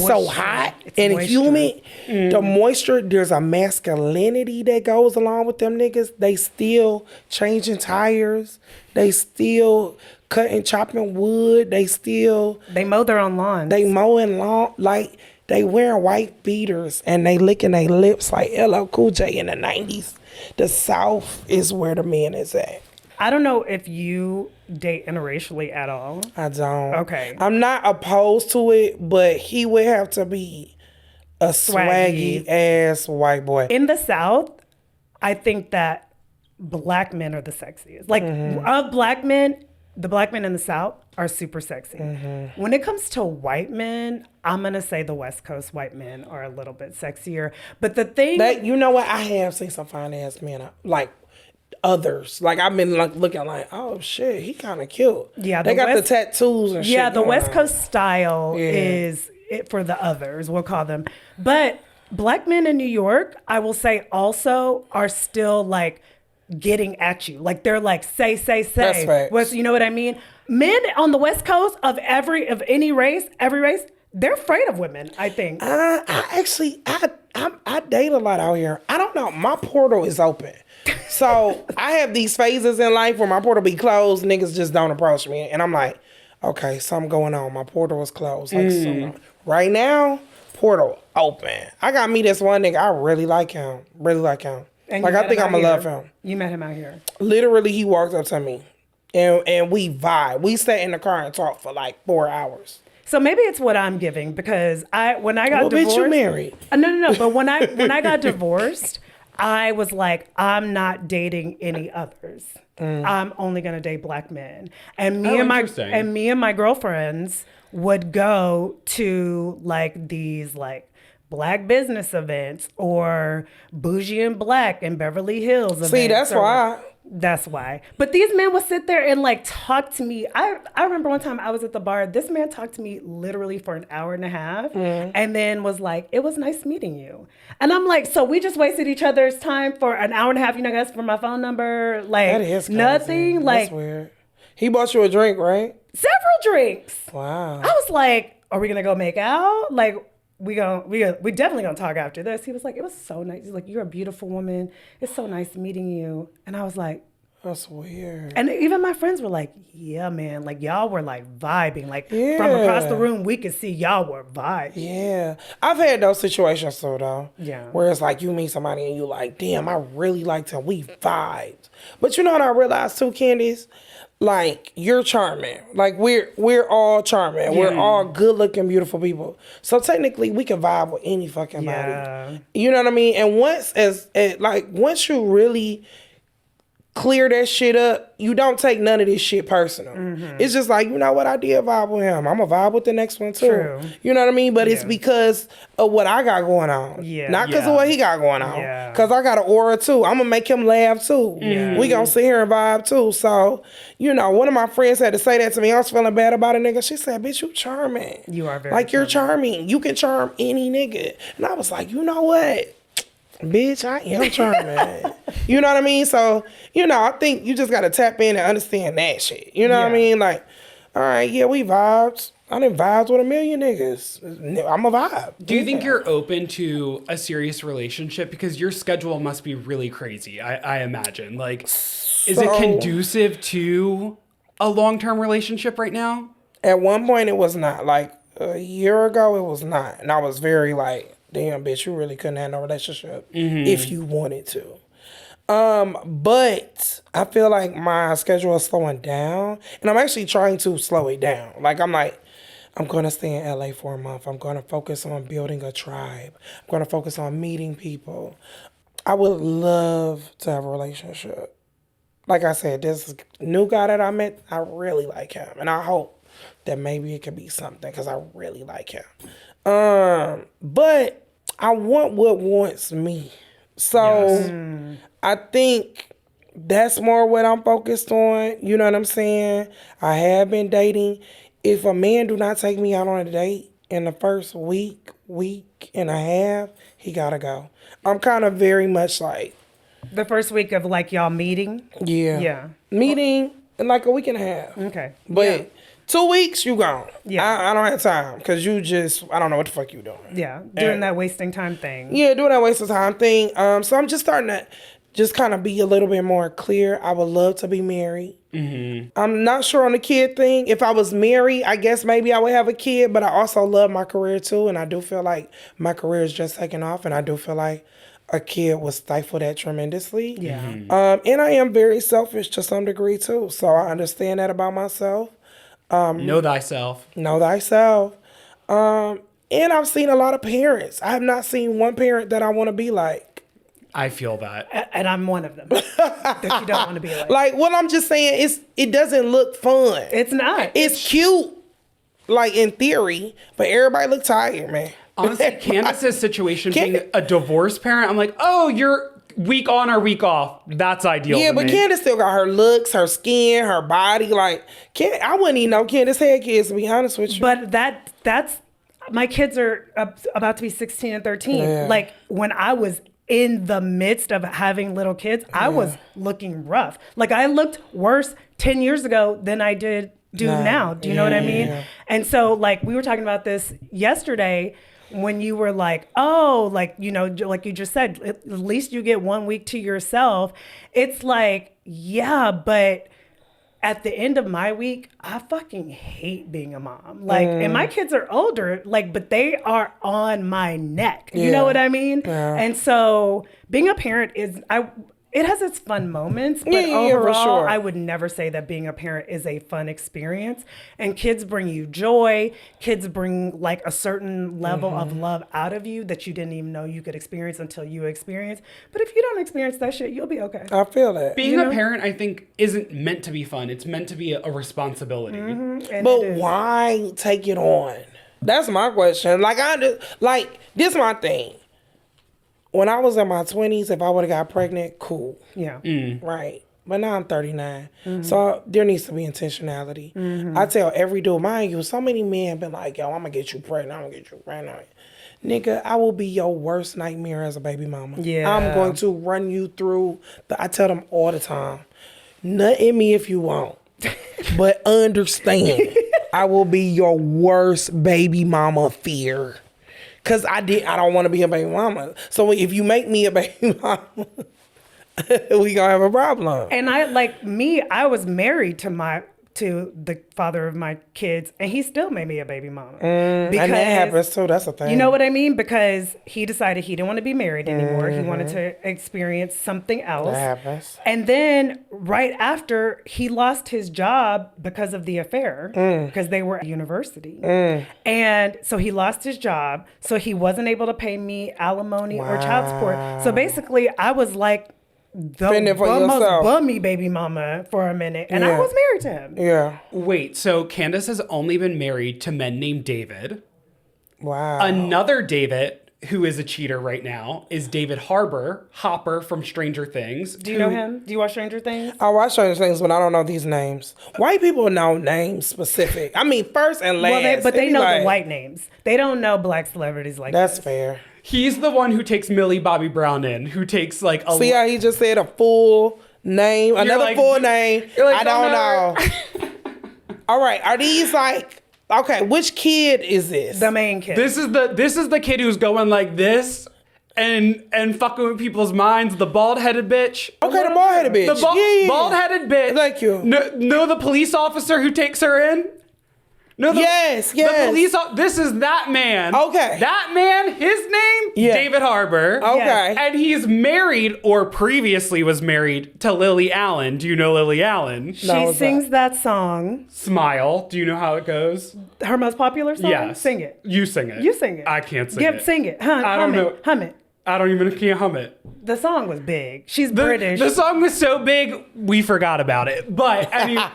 so moisture. hot It's and moisture. humid. The moisture, there's a masculinity that goes along with them niggas. They still changing tires. They still cutting, chopping wood. They mow their own lawns. They mowing lawn, like they wearing white beaters and they licking their lips like LL Cool J in the 90s. The South is where the man is at. I don't know if you date interracially at all. I don't. Okay. I'm not opposed to it, but he would have to be a Swaggy. swaggy ass white boy. In the South, I think that black men are the sexiest. Like, of black men, the black men in the South are super sexy. When it comes to white men, I'm going to say the West Coast white men are a little bit sexier. But the thing... That, you know what? I have seen some fine ass men, like others. Like, I've been like looking like, oh shit, he kind of cute. Yeah, they the got West- the tattoos and shit. Yeah, the going West on. Coast style is it for the others, we'll call them. But black men in New York, I will say also are still like getting at you. Like they're like, say. That's facts. You know what I mean? Men on the West Coast of any race, every race, they're afraid of women, I think. I date a lot out here. I don't know. My portal is open. So I have these phases in life where my portal be closed. Niggas just don't approach me. And I'm like, okay, something going on. My portal is closed. Like, right now, portal open. I got me this one nigga. I really like him. Really like him. And like, I think I'm going to love him. You met him out here. Literally, he walked up to me. And we vibe. We sat in the car and talked for like 4 hours. So maybe it's what I'm giving, because when I got divorced, bitch, you married. No. But when I got divorced, I was like, I'm not dating any others. I'm only gonna date black men. And me and my girlfriends would go to like these like black business events or Bougie and Black in Beverly Hills events. See, that's why. That's why. But these men would sit there and like talk to me. I remember one time I was at the bar. This man talked to me literally for an hour and a half and then was like, it was nice meeting you. And I'm like, so we just wasted each other's time for an hour and a half. You know, guys, for my phone number. Like, that is crazy. Nothing. That's weird. He bought you a drink, right? Several drinks. Wow. I was like, are we going to go make out? Like, we definitely gonna talk after this. He was like, it was so nice. He's like, you're a beautiful woman. It's so nice meeting you. And I was like, that's weird. And even my friends were like, yeah, man, like y'all were like vibing. Like from across the room, we could see y'all were vibing. Yeah. I've had those situations too though. Yeah. Where it's like you meet somebody and you like, damn, I really liked him. We vibed. But you know what I realized too, Candace? Like, you're charming. Like, we're all charming. Yeah. We're all good-looking, beautiful people. So, technically, we can vibe with any fucking body. You know what I mean? And once you really clear that shit up, you don't take none of this shit personal. It's just like, you know what, I did vibe with him. I'm going to vibe with the next one, too. True. You know what I mean? But it's because of what I got going on. Yeah. Not because of what he got going on. Yeah. Because I got an aura, too. I'm going to make him laugh, too. Yeah. We going to sit here and vibe, too. So, you know, one of my friends had to say that to me. I was feeling bad about a nigga. She said, bitch, you charming. You are very like, you're charming. You can charm any nigga. And I was like, you know what? Bitch, I am charming. You know what I mean? So, you know, I think you just got to tap in and understand that shit. You know what I mean? Like, all right, yeah, we vibed. I done vibed with a million niggas. I'm a vibe. Do you think you're open to a serious relationship? Because your schedule must be really crazy, I imagine. Like, is it conducive to a long-term relationship right now? At one point, it was not. Like, a year ago, it was not. And I was very like, damn, bitch, you really couldn't have no relationship if you wanted to. But I feel like my schedule is slowing down, and I'm actually trying to slow it down. Like, I'm going to stay in LA for a month. I'm going to focus on building a tribe. I'm going to focus on meeting people. I would love to have a relationship. Like I said, this new guy that I met, I really like him, and I hope that maybe it could be something because I really like him. But I want what wants me. So I think that's more what I'm focused on. You know what I'm saying? I have been dating. If a man do not take me out on a date in the first week and a half, he gotta go. I'm kind of very much like the first week of like y'all meeting. Yeah. Meeting in like a week and a half. Okay. But 2 weeks, you gone. Yeah. I don't have time because I don't know what the fuck you doing. Yeah. Doing that wasting time thing. Yeah, doing that wasting time thing. So I'm just starting to just kind of be a little bit more clear. I would love to be married. I'm not sure on the kid thing. If I was married, I guess maybe I would have a kid, but I also love my career too. And I do feel like my career is just taking off. And I do feel like a kid would stifle that tremendously. Yeah. And I am very selfish to some degree too. So I understand that about myself. Know thyself. Know thyself. And I've seen a lot of parents. I have not seen one parent that I want to be like. I feel that. And I'm one of them that you don't want to be like. Like, what I'm just saying is it doesn't look fun. It's not. It's cute, like in theory, but everybody look tired, man. Honestly, Candace's situation being a divorced parent, I'm like, oh, you're week on or week off. That's ideal. Yeah, but Candace still got her looks, her skin, her body. Like, I wouldn't even know Candace had kids, to be honest with you. But that's my kids are about to be 16 and 13. Yeah. Like, when I was in the midst of having little kids, I was looking rough. Like I looked worse 10 years ago than I do now. Do you know what I mean? Yeah. And so like we were talking about this yesterday when you were like, oh, like, you know, like you just said, at least you get 1 week to yourself. It's like, yeah, but at the end of my week, I fucking hate being a mom. Like, and my kids are older, like, but they are on my neck. You know what I mean? Yeah. And so being a parent it has its fun moments, but overall, for sure. I would never say that being a parent is a fun experience. And kids bring you joy. Kids bring like a certain level of love out of you that you didn't even know you could experience until you experience. But if you don't experience that shit, you'll be okay. I feel that. Being a parent, I think, isn't meant to be fun. It's meant to be a responsibility. And But it is. why take it on? That's my question. Like this is my thing. When I was in my 20s, if I would have got pregnant, cool. Yeah. Right. But now I'm 39. So there needs to be intentionality. I tell every dude, mind you, so many men been like, yo, I'm going to get you pregnant. I'm going to get you pregnant. Nigga, I will be your worst nightmare as a baby mama. Yeah. I'm going to run you through. I tell them all the time, nut in me if you want. But understand, I will be your worst baby mama fear. Cause I don't want to be a baby mama. So if you make me a baby mama, we gonna have a problem. And I was married to the father of my kids, and he still made me a baby mama. And that happens too. That's a thing. You know what I mean? Because he decided he didn't want to be married anymore. He wanted to experience something else. That happens. And then right after, he lost his job because of the affair, because they were at university. And so he lost his job. So he wasn't able to pay me alimony or child support. So basically, I was like the most bummy baby mama for a minute. And I was married to him. Yeah. Wait, so Candace has only been married to men named David. Wow. Another David, who is a cheater right now, is David Hopper from Stranger Things. Do you know him? Do you watch Stranger Things? I watch Stranger Things, but I don't know these names. White people know names specific. I mean, first and last. Well, they know the white names. They don't know black celebrities like That's this. fair. He's the one who takes Millie Bobby Brown in, who takes like a... See how he just said a full name? Another like, full name. you're like, I don't know. All right. Are these like... Okay, which kid is this? The main kid. This is the kid who's going like this and fucking with people's minds. The bald-headed bitch. Okay, the bald-headed bitch. The bald-headed bitch. Thank you. No, the police officer who takes her in? No, Yes. The police. This is that man. Okay. That man. His name. Yeah. David Harbour. Okay. And he's married, or previously was married, to Lily Allen. Do you know Lily Allen? She sings that song. Smile. Do you know how it goes? Her most popular song? Yes. Sing it. You sing it. You sing it. I can't sing it. Sing it. I don't know. Hum it. I don't even can't hum it. The song was big. She's British. The song was so big, we forgot about it. But anyway,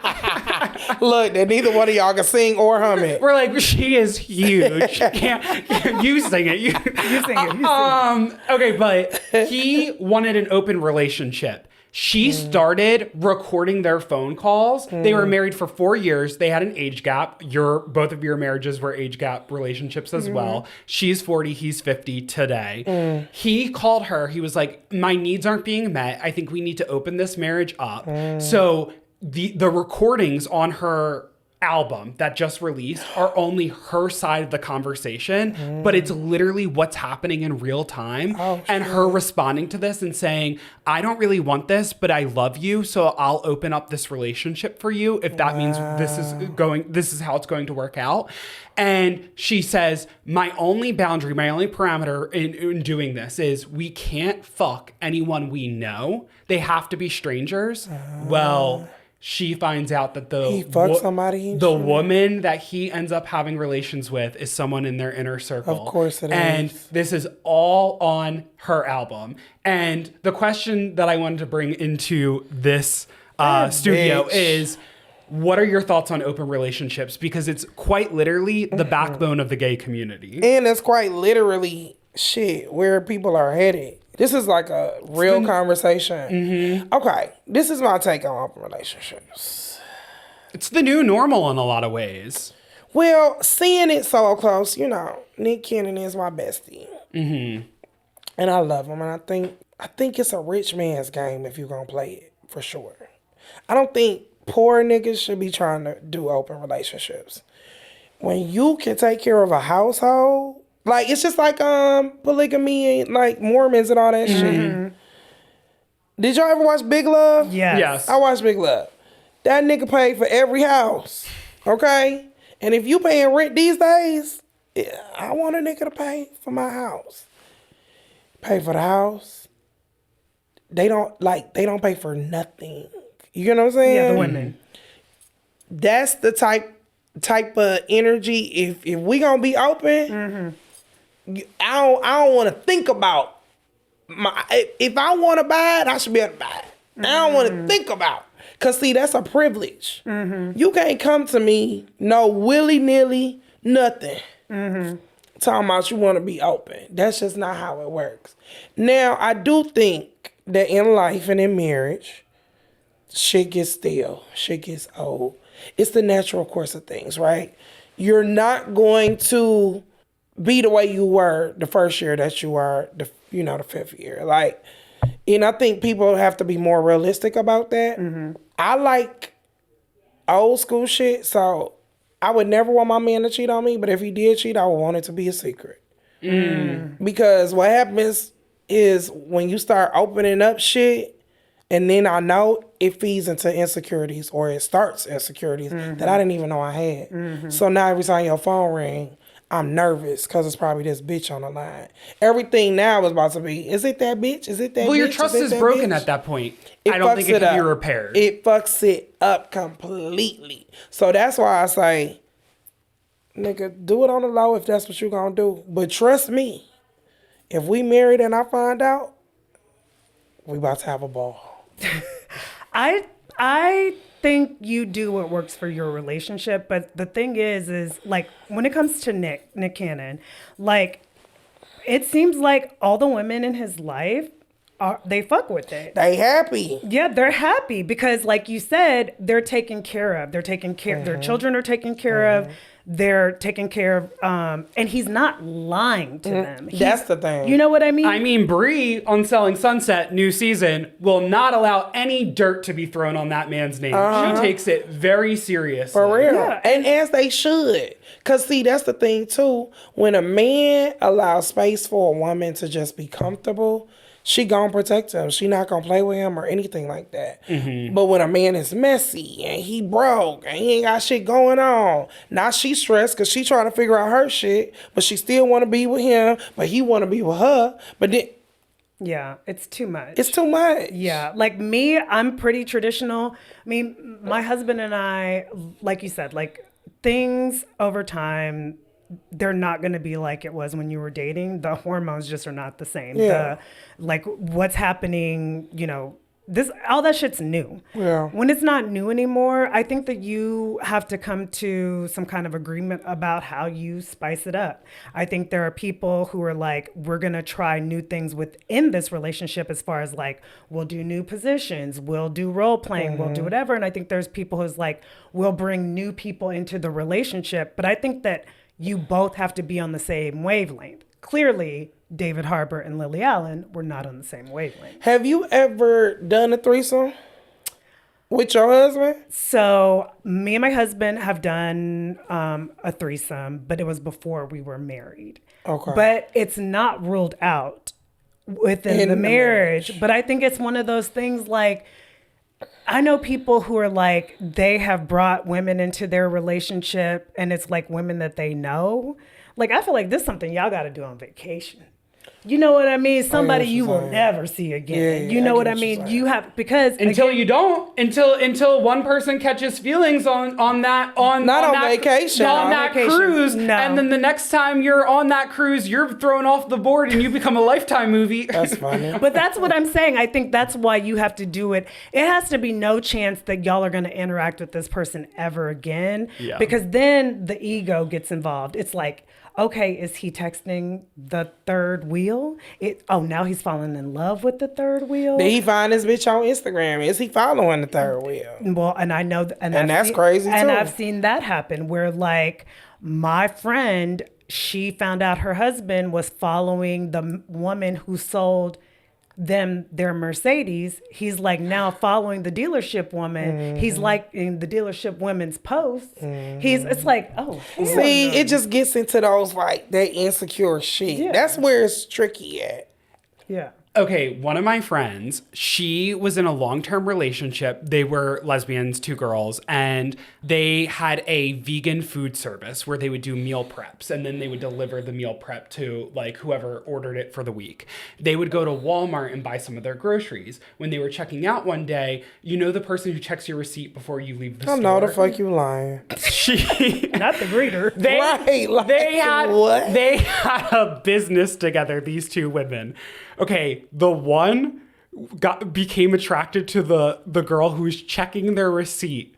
Look, that neither one of y'all can sing or hum it. we're like, she is huge. Can't you sing it? You sing it. Okay, but he wanted an open relationship. She started recording their phone calls. They were married for 4 years. They had an age gap. Both of your marriages were age gap relationships as well. She's 40, he's 50 today. He called her. He was like, my needs aren't being met. I think we need to open this marriage up. So the recordings on her album that just released are only her side of the conversation, but it's literally what's happening in real time. And her responding to this and saying, I don't really want this, but I love you, so I'll open up this relationship for you if that means this is how it's going to work out. And she says, my only boundary, my only parameter in doing this is we can't fuck anyone we know. They have to be strangers. Well, she finds out that He fucked somebody. the woman that he ends up having relations with is someone in their inner circle. Of course it and is. this is all on her album. And the question that I wanted to bring into this studio is, what are your thoughts on open relationships? Because it's quite literally the backbone of the gay community. And it's quite literally where people are headed. This is like a real conversation. Okay, this is my take on open relationships. It's the new normal in a lot of ways. Well, seeing it so close, Nick Cannon is my bestie. And I love them. And I think it's a rich man's game if you're going to play it, for sure. I don't think poor niggas should be trying to do open relationships. When you can take care of a household, like, it's just like polygamy and, like, Mormons and all that shit. Did y'all ever watch Big Love? Yes. I watched Big Love. That nigga paid for every house, okay? And if you paying rent these days, I want a nigga to pay for my house. Pay for the house. They don't pay for nothing. You know what I'm saying? Yeah, the women. That's the type of energy. If we gonna be open, I don't want to think about if I want to buy it, I should be able to buy it. I don't want to think about it. Cause see, that's a privilege. You can't come to me no willy-nilly nothing. Talking about you want to be open. That's just not how it works. Now, I do think that in life and in marriage, shit gets stale, shit gets old. It's the natural course of things, right? You're not going to be the way you were the first year that you were, the fifth year. Like, and I think people have to be more realistic about that. I like old school shit, so I would never want my man to cheat on me, but if he did cheat, I would want it to be a secret. Because what happens is when you start opening up shit, and then I know it feeds into insecurities, or it starts insecurities that I didn't even know I had. So now every time your phone ring, I'm nervous because it's probably this bitch on the line. Everything now is about to be, is it that bitch? Is it that bitch? Well, your trust is broken bitch? at that point. I don't think it can be repaired. It fucks it up completely. So that's why I say, nigga, do it on the low if that's what you're going to do. But trust me, if we married and I find out, we about to have a ball. I think you do what works for your relationship, but the thing is like when it comes to Nick Cannon, like it seems like all the women in his life they fuck with it. They happy. Yeah, they're happy because, like you said, they're taken care of. They're taken care. Their children are taken care of. They're taken care of, and he's not lying to them. That's the thing. You know what I mean? I mean, Bree on Selling Sunset, new season, will not allow any dirt to be thrown on that man's name. She takes it very seriously. For real. Yeah. And as they should. Because, see, that's the thing, too. When a man allows space for a woman to just be comfortable, she gonna protect him. She not gonna play with him or anything like that. But when a man is messy and he broke and he ain't got shit going on, now she stressed because she trying to figure out her shit, but she still want to be with him, but he want to be with her. But then, yeah, it's too much. it's too much. Yeah, like me, I'm pretty traditional. I mean, my husband and I, like you said, like things over time, they're not going to be like it was when you were dating. The hormones just are not the same. Yeah. Like what's happening, all that shit's new. Yeah. When it's not new anymore, I think that you have to come to some kind of agreement about how you spice it up. I think there are people who are like, we're going to try new things within this relationship as far as like, we'll do new positions, we'll do role playing, we'll do whatever. And I think there's people who's like, we'll bring new people into the relationship. But I think that you both have to be on the same wavelength. Clearly, David Harbour and Lily Allen were not on the same wavelength. Have you ever done a threesome with your husband? So me and my husband have done a threesome, but it was before we were married. Okay. But it's not ruled out within the marriage. But I think it's one of those things like, I know people who are like, they have brought women into their relationship and it's like women that they know. Like, I feel like this is something y'all got to do on vacation. You know what I mean? Somebody you will never see again. You know what I mean? You have, because until you don't, until one person catches feelings on that vacation. on that cruise, No. and then the next time you're on that cruise, you're thrown off the board and you become a Lifetime movie. That's funny. But that's what I'm saying. I think that's why you have to do it. It has to be no chance that y'all are going to interact with this person ever again. Yeah. Because then the ego gets involved. It's like, okay, is he texting the third wheel? Now he's falling in love with the third wheel. Did he find this bitch on Instagram? Is he following the third wheel? Well, and I know, And that's crazy, And too. I've seen that happen where, like, my friend, she found out her husband was following the woman who sold them their Mercedes. He's like now following the dealership woman. He's liking the dealership women's posts. It's like, oh, See, it just gets into those like that insecure shit. Yeah. That's where it's tricky at. yeah. Okay, one of my friends, she was in a long-term relationship. They were lesbians, 2 girls, and they had a vegan food service where they would do meal preps, and then they would deliver the meal prep to like whoever ordered it for the week. They would go to Walmart and buy some of their groceries. When they were checking out one day, you know the person who checks your receipt before you leave the store? I know the fuck you lying. She... Not the greeter. Right, like, They what? had a business together, these 2 women. Okay, the one became attracted to the girl who was checking their receipt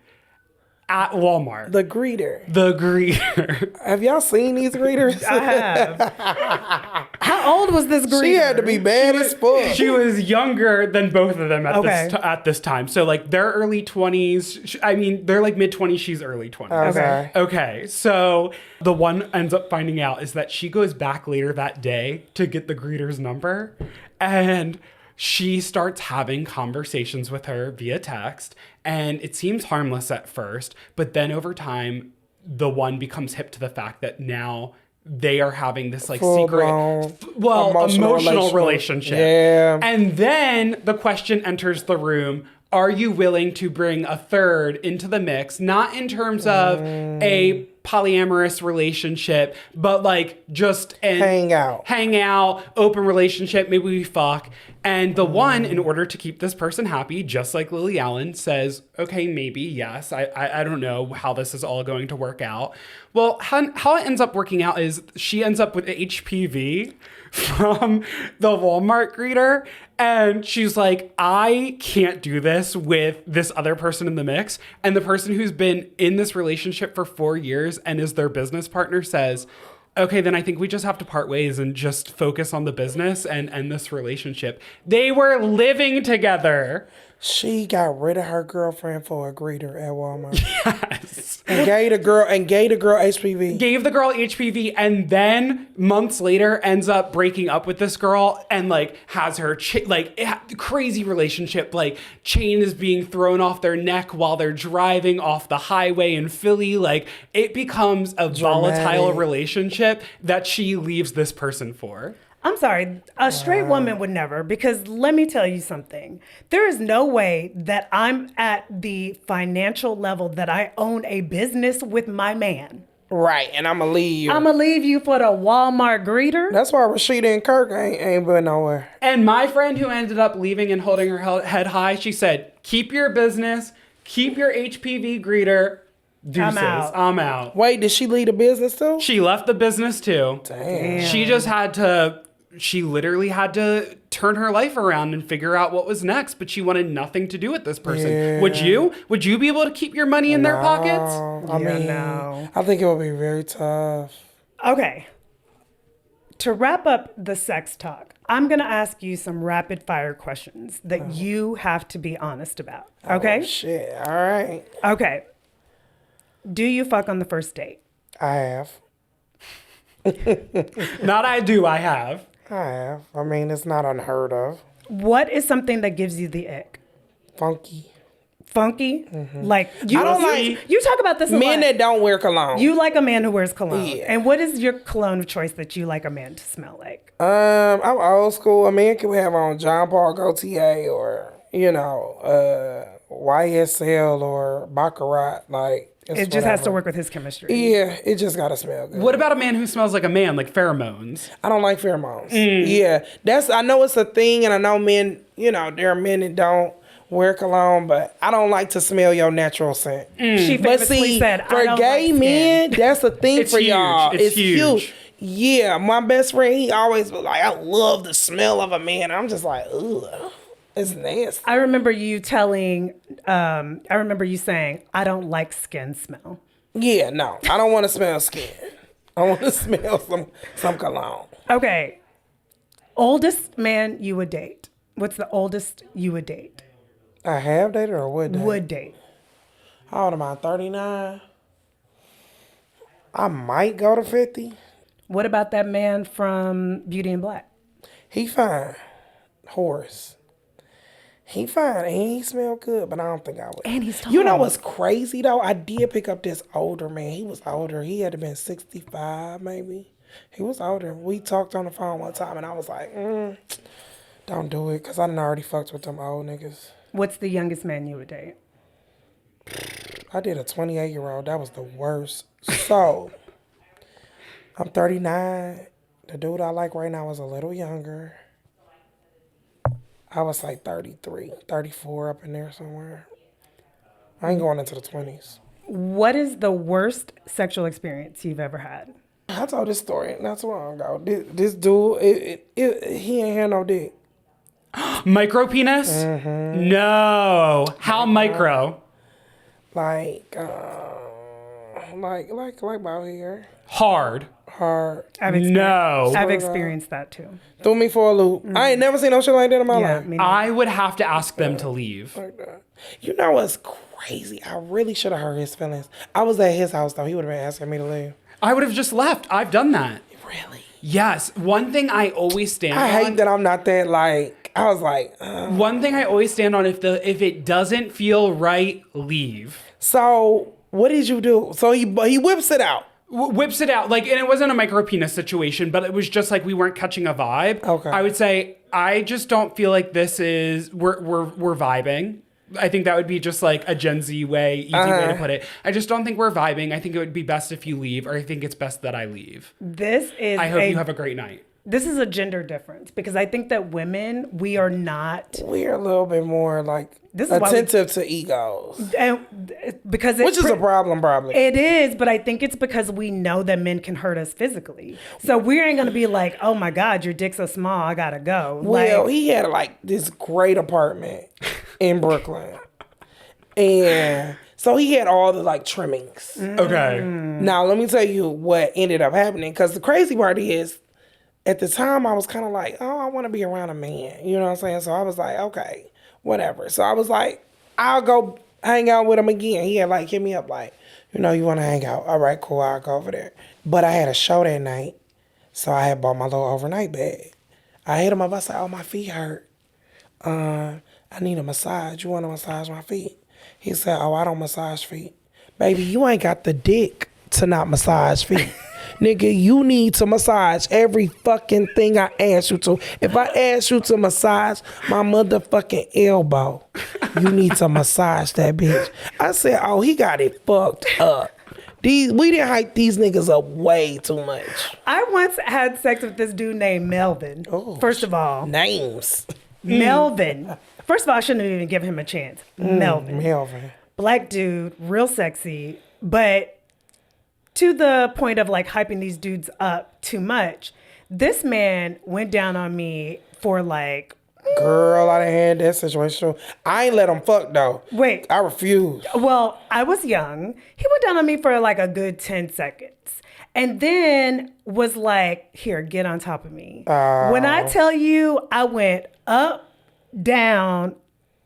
at Walmart. The greeter. The greeter. Have y'all seen these greeters? I have. How old was this greeter? She had to be bad as fuck. She was younger than both of them Okay. at this time. So like they're early 20s. I mean, they're like mid 20s. She's early 20s. Okay. Okay. So the one ends up finding out is that she goes back later that day to get the greeter's number, and she starts having conversations with her via text, and it seems harmless at first, but then over time, the one becomes hip to the fact that now they are having this like Full-blown secret, emotional relationship. Yeah. And then the question enters the room: are you willing to bring a third into the mix? Not in terms of a polyamorous relationship, but like just Hang out, open relationship, maybe we fuck. And the one, in order to keep this person happy, just like Lily Allen, says, okay, maybe, yes, I don't know how this is all going to work out. Well, how it ends up working out is she ends up with HPV from the Walmart greeter. And she's like, I can't do this with this other person in the mix. And the person who's been in this relationship for 4 years and is their business partner says, okay, then I think we just have to part ways and just focus on the business and end this relationship. They were living together. She got rid of her girlfriend for a greeter at Walmart. Yes. And gave the girl HPV. Gave the girl HPV, and then months later ends up breaking up with this girl and like has her crazy relationship. Like chain is being thrown off their neck while they're driving off the highway in Philly. Like it becomes a volatile relationship that she leaves this person for. I'm sorry, a straight woman would never, because let me tell you something. There is no way that I'm at the financial level that I own a business with my man. Right, and I'm going to leave you. I'm going to leave you for the Walmart greeter. That's why Rashida and Kirk ain't been nowhere. And my friend who ended up leaving and holding her head high, she said, keep your business, keep your HPV greeter. Deuces. I'm out. Wait, did she leave the business too? She left the business too. Damn. She literally had to turn her life around and figure out what was next, but she wanted nothing to do with this person. Yeah. Would you? Would you be able to keep your money in their pockets? No. I think it would be very tough. Okay. To wrap up the sex talk, I'm going to ask you some rapid fire questions that you have to be honest about. Okay? Oh, shit. All right. Okay. Do you fuck on the first date? I have. Not I do, I have. I have. I mean, it's not unheard of. What is something that gives you the ick? Funky. Funky? Like, you, I don't like you talk about this a men lot. that don't wear cologne. You like a man who wears cologne. Yeah. And what is your cologne of choice that you like a man to smell like? I'm old school. A man can have on John Paul Gaultier or, YSL or Baccarat. Like, It just has to work with his chemistry. Yeah, it just gotta smell good. What about a man who smells like a man, like pheromones? I don't like pheromones. Yeah, I know it's a thing, and I know men, there are men that don't wear cologne, but I don't like to smell your natural scent. She But famously see, said, for I don't gay like men, that's a thing It's for huge. y'all. It's huge. Yeah, my best friend, he always was like, I love the smell of a man. I'm just like, ugh. It's nasty. I remember you saying, I don't like skin smell. Yeah, no. I don't want to smell skin. I want to smell some cologne. Okay. Oldest man you would date. What's the oldest you would date? I have dated or would date? Would date. How old am I? 39? I might go to 50. What about that man from Beauty and Black? He fine. Horace. He fine and he smell good, but I don't think I would. And he's tall. You know what's crazy though? I did pick up this older man. He was older. He had to been 65 maybe. He was older. We talked on the phone one time and I was like, don't do it, because I done already fucked with them old niggas. What's the youngest man you would date? I did a 28-year-old. That was the worst. So, I'm 39. The dude I like right now is a little younger. I was like 33, 34 up in there somewhere. I ain't going into the 20s. What is the worst sexual experience you've ever had? I told this story not too long ago. This dude, he ain't had no dick. Micro penis? Mm-hmm. No. How micro? Like about here. Hard. Hard. No. I've experienced that too. Threw me for a loop. I ain't never seen no shit like that in my life. Me neither. I would have to ask them to leave. Like that. You know what's crazy? I really should have hurt his feelings. I was at his house though. He would have been asking me to leave. I would have just left. I've done that. Really? Yes. One thing I always stand on. I hate that I'm not that like. I was like. One thing I always stand on, if it doesn't feel right, leave. So what did you do? So he whips it out. Whips it out, like, and it wasn't a micro penis situation, but it was just like we weren't catching a vibe. Okay. I would say I just don't feel like this is we're vibing. I think that would be just like a Gen Z way, easy way to put it. I just don't think we're vibing. I think it would be best if you leave, or I think it's best that I leave. I hope you have a great night. This is a gender difference because I think that women, we're a little bit more like attentive to egos. Because which is a problem, probably. It is, but I think it's because we know that men can hurt us physically. So we ain't going to be like, oh my God, your dick's so small, I got to go. Well, he had like this great apartment in Brooklyn. And so he had all the like trimmings. Okay. Now, let me tell you what ended up happening. Because the crazy part is, at the time, I was kind of like, oh, I want to be around a man. You know what I'm saying? So I was like, okay, whatever. So I was like, I'll go hang out with him again. He had like hit me up like, you want to hang out? All right, cool, I'll go over there. But I had a show that night, so I had bought my little overnight bag. I hit him up. I said, oh, my feet hurt. I need a massage. You want to massage my feet? He said, oh, I don't massage feet. Baby, you ain't got the dick to not massage feet. Nigga, you need to massage every fucking thing I ask you to. If I ask you to massage my motherfucking elbow, you need to massage that bitch. I said, oh, he got it fucked up. We didn't hype these niggas up way too much. I once had sex with this dude named Melvin. Oh, first of all. Names. Melvin. First of all, I shouldn't have even given him a chance. Melvin. Black dude, real sexy, but to the point of like hyping these dudes up too much, this man went down on me for like... Girl, I done had that situation. I ain't let him fuck though. Wait. I refused. Well, I was young. He went down on me for like a good 10 seconds. And then was like, here, get on top of me. When I tell you, I went up, down,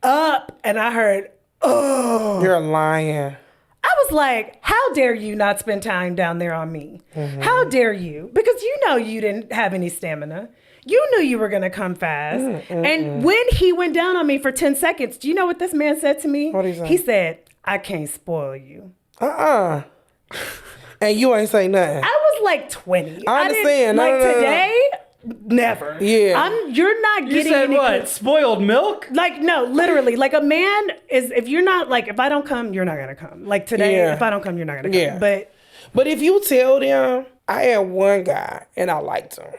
up, and I heard, oh. You're lying. I was like, how dare you not spend time down there on me? Mm-hmm. How dare you? Because you didn't have any stamina. You knew you were going to come fast. And when he went down on me for 10 seconds, do you know what this man said to me? What did he say? He said, I can't spoil you. And you ain't say nothing. I was like 20. I understand. No. Today, never. Yeah. You're not getting said any what? Spoiled milk? Like, no, literally. Like a man is, if you're not like, if I don't come, you're not going to come. Like today, if I don't come, you're not going to come. But if you tell them, I had one guy and I liked him.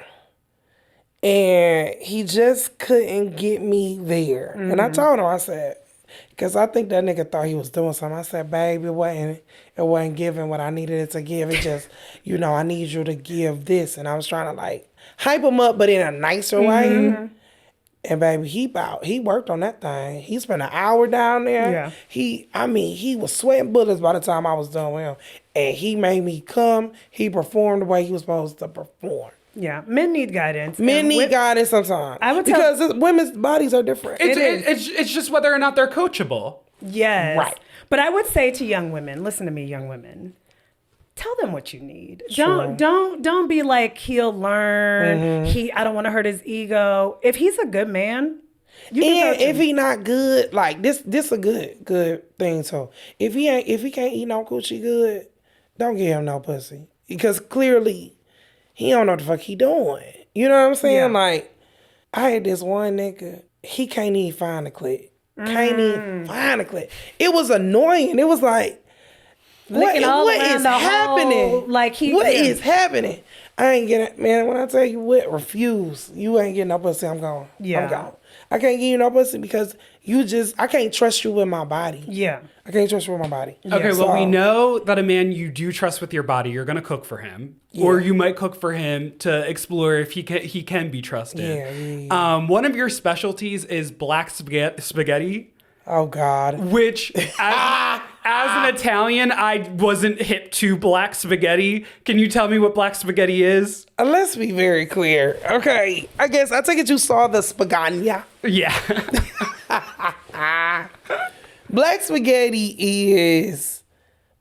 And he just couldn't get me there. Mm-hmm. And I told him, I said, because I think that nigga thought he was doing something. I said, babe, it wasn't giving what I needed it to give. It just, I need you to give this. And I was trying to like hype him up, but in a nicer way. And baby, he worked on that thing. He spent an hour down there. Yeah. He was sweating bullets by the time I was done with him. And he made me come. He performed the way he was supposed to perform. Yeah, men need guidance. Men need guidance sometimes. Because women's bodies are different. It's just whether or not they're coachable. Yes. Right. But I would say to young women, listen to me, young women, tell them what you need. True. Don't be like, he'll learn. I don't want to hurt his ego. If he's a good man, you can And if he not good, like this a good thing. So if he can't eat no coochie good, don't give him no pussy. Because clearly he don't know what the fuck he doing. You know what I'm saying? Yeah. Like, I had this one nigga, he can't even find a clit. Can't even find a clit. It was annoying. It was like, what is happening? What is happening? I ain't getting, man, when I tell you what, refuse. You ain't getting no pussy, I'm gone. Yeah. I'm gone. I can't give you no pussy because I can't trust you with my body. Yeah. I can't trust you with my body. Okay, well, we know that a man you do trust with your body, you're going to cook for him. Yeah. Or you might cook for him to explore if he can be trusted. Yeah. One of your specialties is black spaghetti. Oh, God. Which, as an Italian, I wasn't hip to black spaghetti. Can you tell me what black spaghetti is? Let's be very clear. Okay, I guess I take it you saw the spaghetti. Yeah. Black spaghetti is,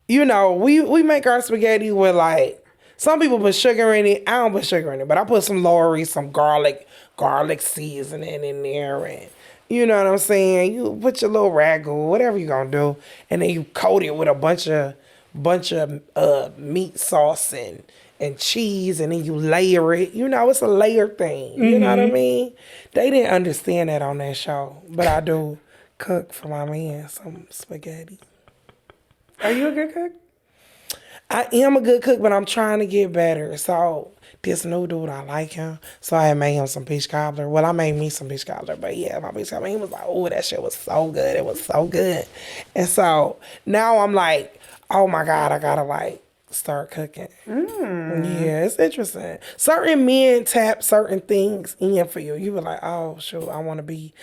we make our spaghetti with like, some people put sugar in it. I don't put sugar in it, but I put some Lori, some garlic seasoning in there, and you know what I'm saying? You put your little ragu, whatever you gonna do, and then you coat it with a bunch of meat sauce and cheese, and then you layer it. It's a layered thing. You know what I mean? They didn't understand that on that show, but I do cook for my man some spaghetti. Are you a good cook? I am a good cook, but I'm trying to get better. So this new dude, I like him. So I made him some peach cobbler. Well, I made me some peach cobbler, but yeah, my peach cobbler, he was like, oh, that shit was so good. It was so good. And so now I'm like, oh my God, I gotta like start cooking. Yeah, it's interesting. Certain men tap certain things in for you. You were like, oh shoot, I wanna be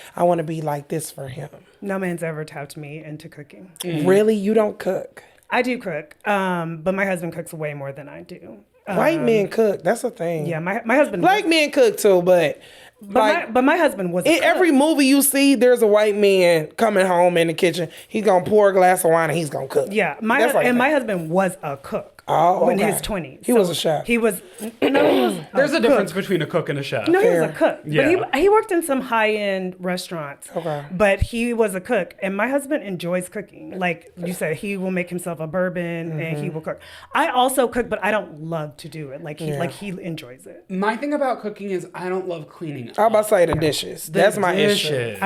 like this for him. No man's ever tapped me into cooking. Really? You don't cook? I do cook, but my husband cooks way more than I do. White men cook. That's a thing. Yeah, my husband. Black men cook too, but my husband was. In every movie you see, there's a white man coming home in the kitchen. He's gonna pour a glass of wine and he's gonna cook. Yeah, my husband was a cook. Oh, in his 20s. He was a chef. He was. No, There's a difference between a cook and a chef. No, he was a cook. Yeah. But he worked in some high-end restaurants. Okay. But he was a cook. And my husband enjoys cooking. Like you said, he will make himself a bourbon and he will cook. I also cook, but I don't love to do it. Like he enjoys it. My thing about cooking is I don't love cleaning up. I'm about to say the dishes. That's my issue. dishes.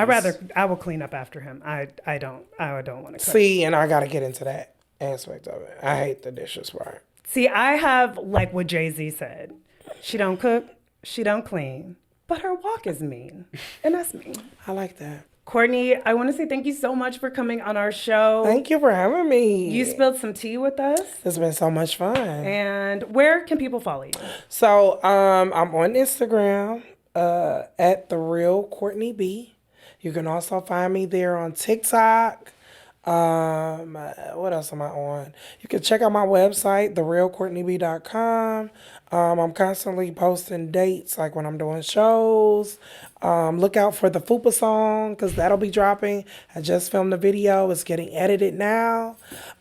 I will clean up after him. I don't want to cook. See, and I gotta get into that aspect of it. I hate the dishes part. See, I have like what Jay-Z said. She don't cook, she don't clean, but her walk is mean. And that's me. I like that. Courtney, I want to say thank you so much for coming on our show. Thank you for having me. You spilled some tea with us. It's been so much fun. And where can people follow you? So I'm on Instagram at the real Courtney Bee. You can also find me there on TikTok. What else am I on? You can check out my website, therealcourtneybee.com. I'm constantly posting dates, like when I'm doing shows. Look out for the Fupa song, because that'll be dropping. I just filmed the video. It's getting edited now.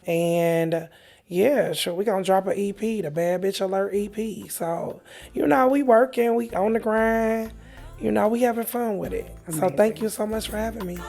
And yeah, sure, we gonna drop an EP, the Bad Bitch Alert EP. So, we working, we on the grind. We having fun with it. Amazing. So thank you so much for having me.